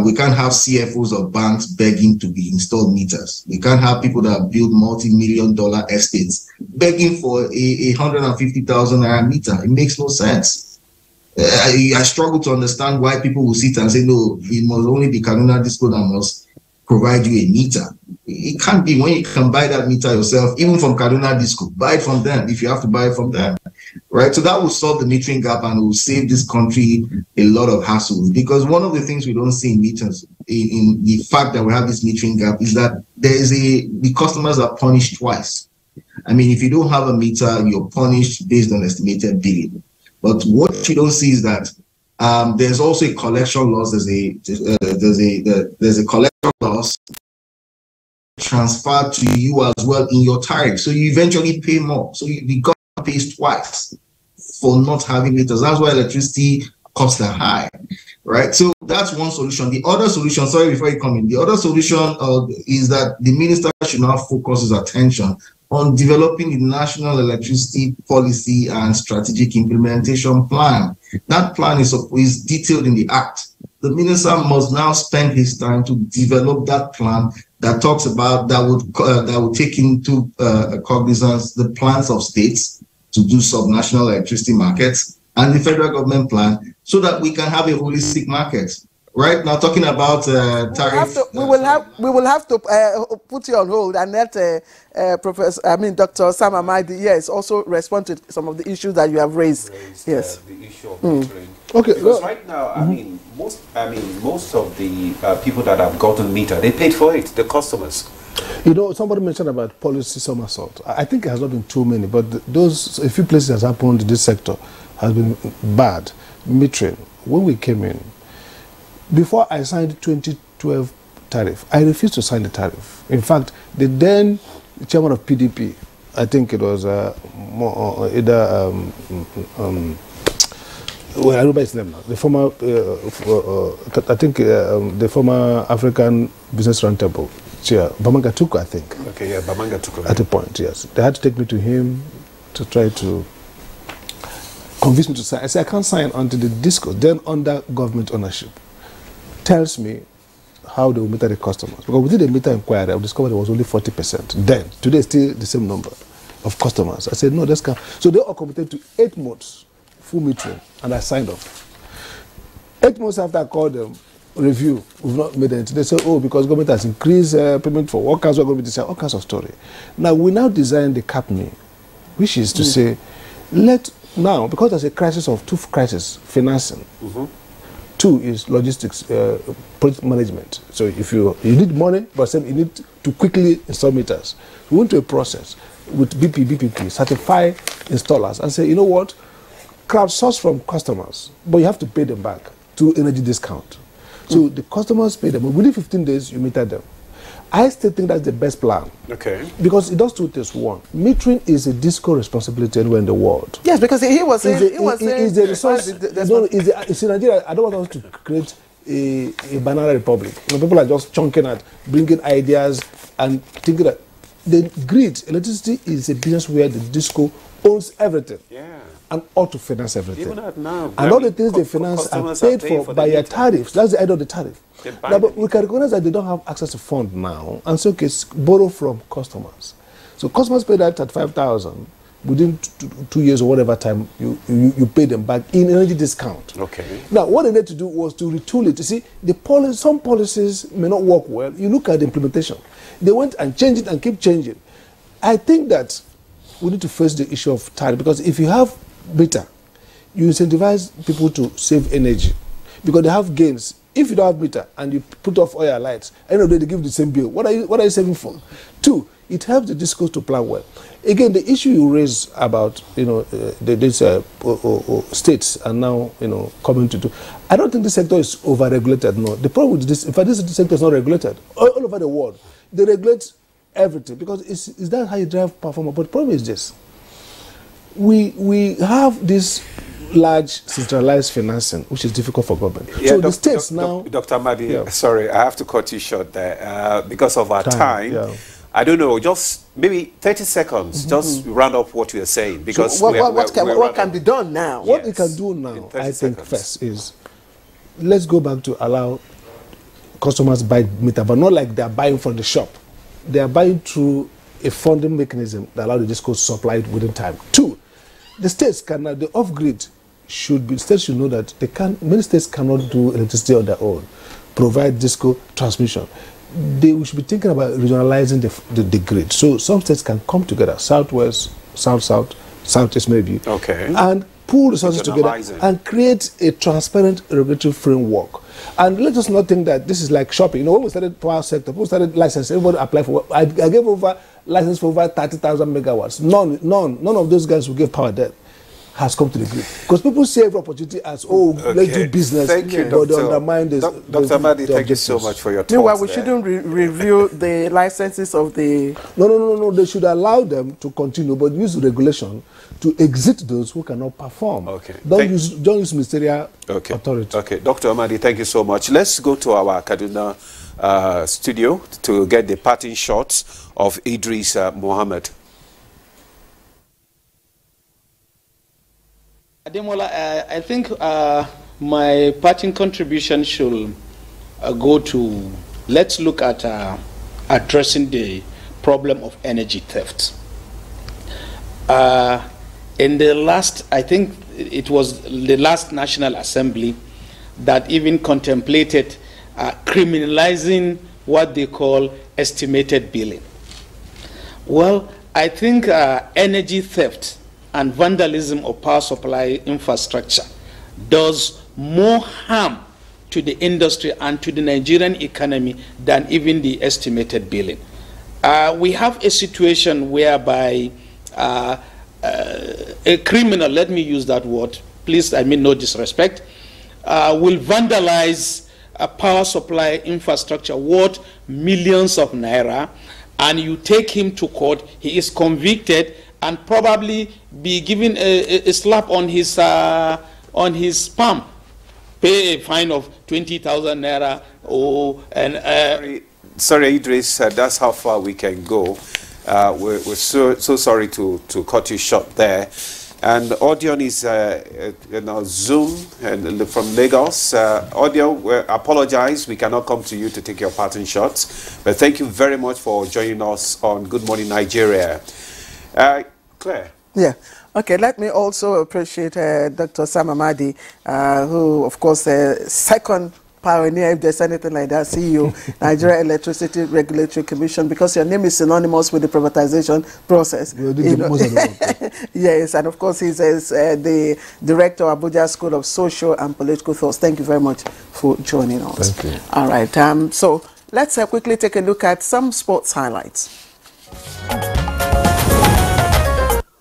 We can't have CFOs of banks begging to be installed meters. We can't have people that build multi-million-dollar estates begging for a 150,000 naira meter. It makes no sense. I struggle to understand why people will sit and say, no, it must only be Kaduna Disco that must provide you a meter. It can't be. When you can buy that meter yourself, even from Kaduna Disco, buy it from them if you have to buy it from them, right? So that will solve the metering gap and will save this country a lot of hassles. Because one of the things we don't see in meters, in the fact that we have this metering gap, is that the customers are punished twice. I mean, if you don't have a meter, you're punished based on estimated billing. But what you don't see is that there's also a collection loss. There's a collection loss transferred to you as well in your tariff. So you eventually pay more. So the government pays twice for not having meters. That's why electricity costs are high, right? So that's one solution. The other solution, sorry, before you come in, the other solution is that the minister should now focus his attention on developing the National Electricity Policy and Strategic Implementation Plan. That plan is detailed in the Act. The minister must now spend his time to develop that plan that talks about, that would take into cognizance the plans of states to do subnational electricity markets and the federal government plan, so that we can have a holistic market, right now talking about tariff. We will have to put you on hold and let Dr. Sam Amadi, yes, also respond to some of the issues that you have raised. Yes, the issue of metering. Okay, because right now, most of the people that have gotten meter, they paid for it. The customers. You know, somebody mentioned about policy somersault. I think it has not been too many, but a few places has happened in this sector has been bad. Metering. When we came in, before I signed 2012 tariff, I refused to sign the tariff. In fact, the then chairman of PDP, I think it was well, I remember his name now. The former, I think the former African Business Roundtable chair, Bamanga Tuku, I think. Okay, yeah, Bamanga Tuku. At a point, yes. They had to take me to him to try to convince me to sign. I said, I can't sign until the DISCO, then under government ownership, tells me how they will meter the customers. Because we did a meter inquiry, I discovered it was only 40%. Then, today, still the same number of customers. I said, no, that's can't. So they all committed to 8 months full metering, and I signed off. 8 months after I called them, review, we've not made anything. They say, oh, because government has increased payment for workers, we're going to be deciding all kinds of story. Now, we now design the CAPME, which is to say, now, because there's a crisis of two crises, financing. Two is logistics, project management. So if you need money, but you need to quickly install meters. We went to a process with BPP, certify installers, and say, you know what, crowdsource from customers, but you have to pay them back through energy discount. So the customers pay them. Within 15 days, you meter them. I still think that's the best plan. Okay. Because it does two things. One, metering is a DISCO responsibility anywhere in the world. Yes, because he was saying it's a resource. It's in Nigeria. I don't want us to create a banana republic. When people are just chunking at, bringing ideas and thinking that the grid, electricity is a business where the DISCO owns everything. Yeah. And ought to finance everything. Even at now. And all the things they finance are paid for by your tariffs. That's the end of the tariff. Now, but we can recognize that they don't have access to fund now, and so borrow from customers. So customers pay that at 5,000 within 2 years or whatever time you pay them back in energy discount. Okay. Now, what they need to do was to retool it. You see, some policies may not work well. You look at the implementation. They went and changed it and keep changing. I think that we need to face the issue of tariff, because if you have meter, you incentivize people to save energy because they have gains. If you don't have meter and you put off all your lights, end of the day they give the same bill. What are you saving for? Two, it helps the DISCOs to plan well. Again, the issue you raise about these states are now coming to do. I don't think this sector is over-regulated. No, the problem with this, in fact, this sector is not regulated all over the world. They regulate everything because is that how you drive performance? But the problem is this: we have this large centralized financing, which is difficult for government. Yeah, so the states now... Dr. Amadi, sorry, I have to cut you short there because of our time. Yeah. I don't know, just maybe 30 seconds, just round up what you are saying. Because so what can be done now? What we can do now, I think, first is, let's go back to allow customers buy meter, but not like they're buying from the shop. They are buying through a funding mechanism that allows the DISCO to supply it within time. Two, the states cannot, the off-grid states should know that many states cannot do electricity on their own, provide DISCO transmission. We should be thinking about regionalizing the grid. So some states can come together, southwest, south-south, southeast maybe, and pool resources together and create a transparent regulatory framework. And let us not think that this is like shopping. When we started power sector, people started licensing, everybody applied for. I gave over license for over 30,000 megawatts. None of those guys who gave power there has come to the grid. Because people see every opportunity as, let's do business. Thank you, but they undermine this. Dr. Amadi, thank you so much for your thoughts. Meanwhile, we shouldn't review the licenses of the... No. They should allow them to continue, but use regulation to exit those who cannot perform. Okay. Don't use ministerial authority. Okay, Dr. Amadi, thank you so much. Let's go to our Kaduna studio to get the parting shots of Idris Mohammed. Ademola, I think my parting contribution should go to, let's look at addressing the problem of energy theft. In the last, I think it was the last National Assembly, that even contemplated criminalizing what they call estimated billing. Well, I think energy theft and vandalism of power supply infrastructure does more harm to the industry and to the Nigerian economy than even the estimated billing. We have a situation whereby a criminal, let me use that word, please, I mean no disrespect, will vandalize a power supply infrastructure worth millions of naira, and you take him to court, he is convicted and probably be given a slap on his palm, pay a fine of 20,000 naira. Sorry, Idris, that's how far we can go. We're so sorry to cut you short there. And Odion is Zoom and from Lagos. Odion, we apologize. We cannot come to you to take your parting shots. But thank you very much for joining us on Good Morning Nigeria. Claire. Yeah. Okay, let me also appreciate Dr. Sam Amadi, who, of course, second pioneer, if there's anything like that, CEO, Nigeria Electricity Regulatory Commission, because your name is synonymous with the privatization process. You know. Yes, and of course he's the director of Abuja School of Social and Political Thoughts. Thank you very much for joining us. Thank you. All right, so let's quickly take a look at some sports highlights.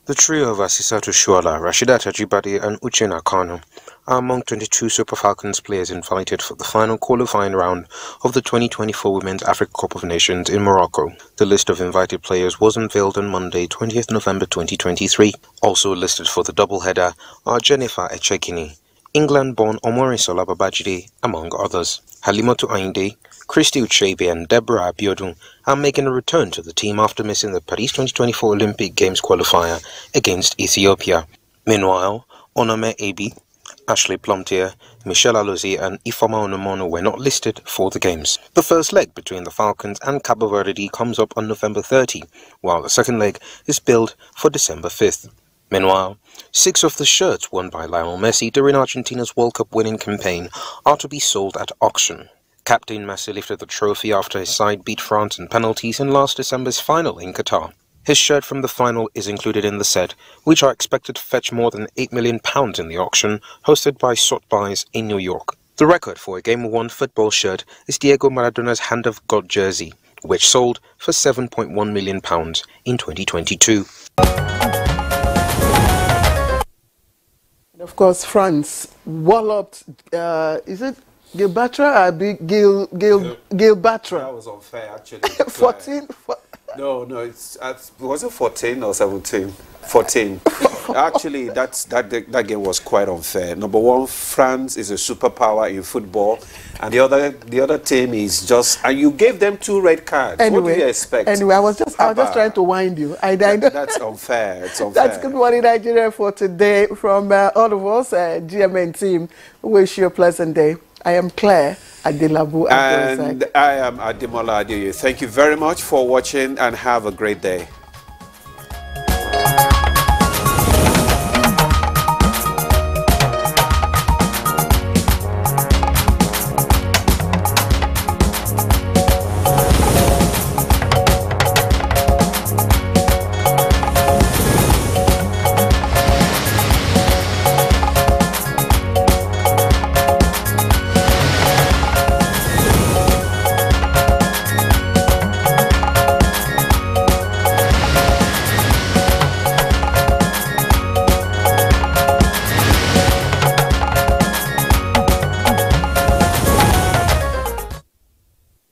The trio of Asisatu Shuala, Rashidat Ajibade and Uchenna Kanu are among 22 Super Falcons players invited for the final qualifying round of the 2024 Women's Africa Cup of Nations in Morocco. The list of invited players was unveiled on Monday, 20th November 2023. Also listed for the doubleheader are Jennifer Echekini, England-born Omorisola Babajide, among others. Halimatu Ainde, Christy Uchebe and Deborah Abiodun are making a return to the team after missing the Paris 2024 Olympic Games qualifier against Ethiopia. Meanwhile, Onome Ebi, Ashley Plumtier, Michelle Alozie and Ifeoma Onomono were not listed for the games. The first leg between the Falcons and Cabo Verde comes up on November 30, while the second leg is billed for December 5th. Meanwhile, 6 of the shirts won by Lionel Messi during Argentina's World Cup winning campaign are to be sold at auction. Captain Messi lifted the trophy after his side beat France in penalties in last December's final in Qatar. His shirt from the final is included in the set, which are expected to fetch more than £8 million in the auction hosted by Sotheby's in New York. The record for a Game 1 football shirt is Diego Maradona's Hand of God jersey, which sold for £7.1 million in 2022. And of course, France walloped, is it Gilbatra? Gilbatra. That was unfair, actually. 14? No, was it 14 or 17? 14. Actually, that game was quite unfair. Number one, France is a superpower in football, and the other team is just. And you gave them 2 red cards. Anyway, what do you expect? Anyway, I was just trying to wind you. That's unfair. It's unfair. That's Good Morning Nigeria for today. From all of us, GMN team, wish you a pleasant day. I am Claire Adelabu. And I am Ademola Adeye. Thank you very much for watching and have a great day.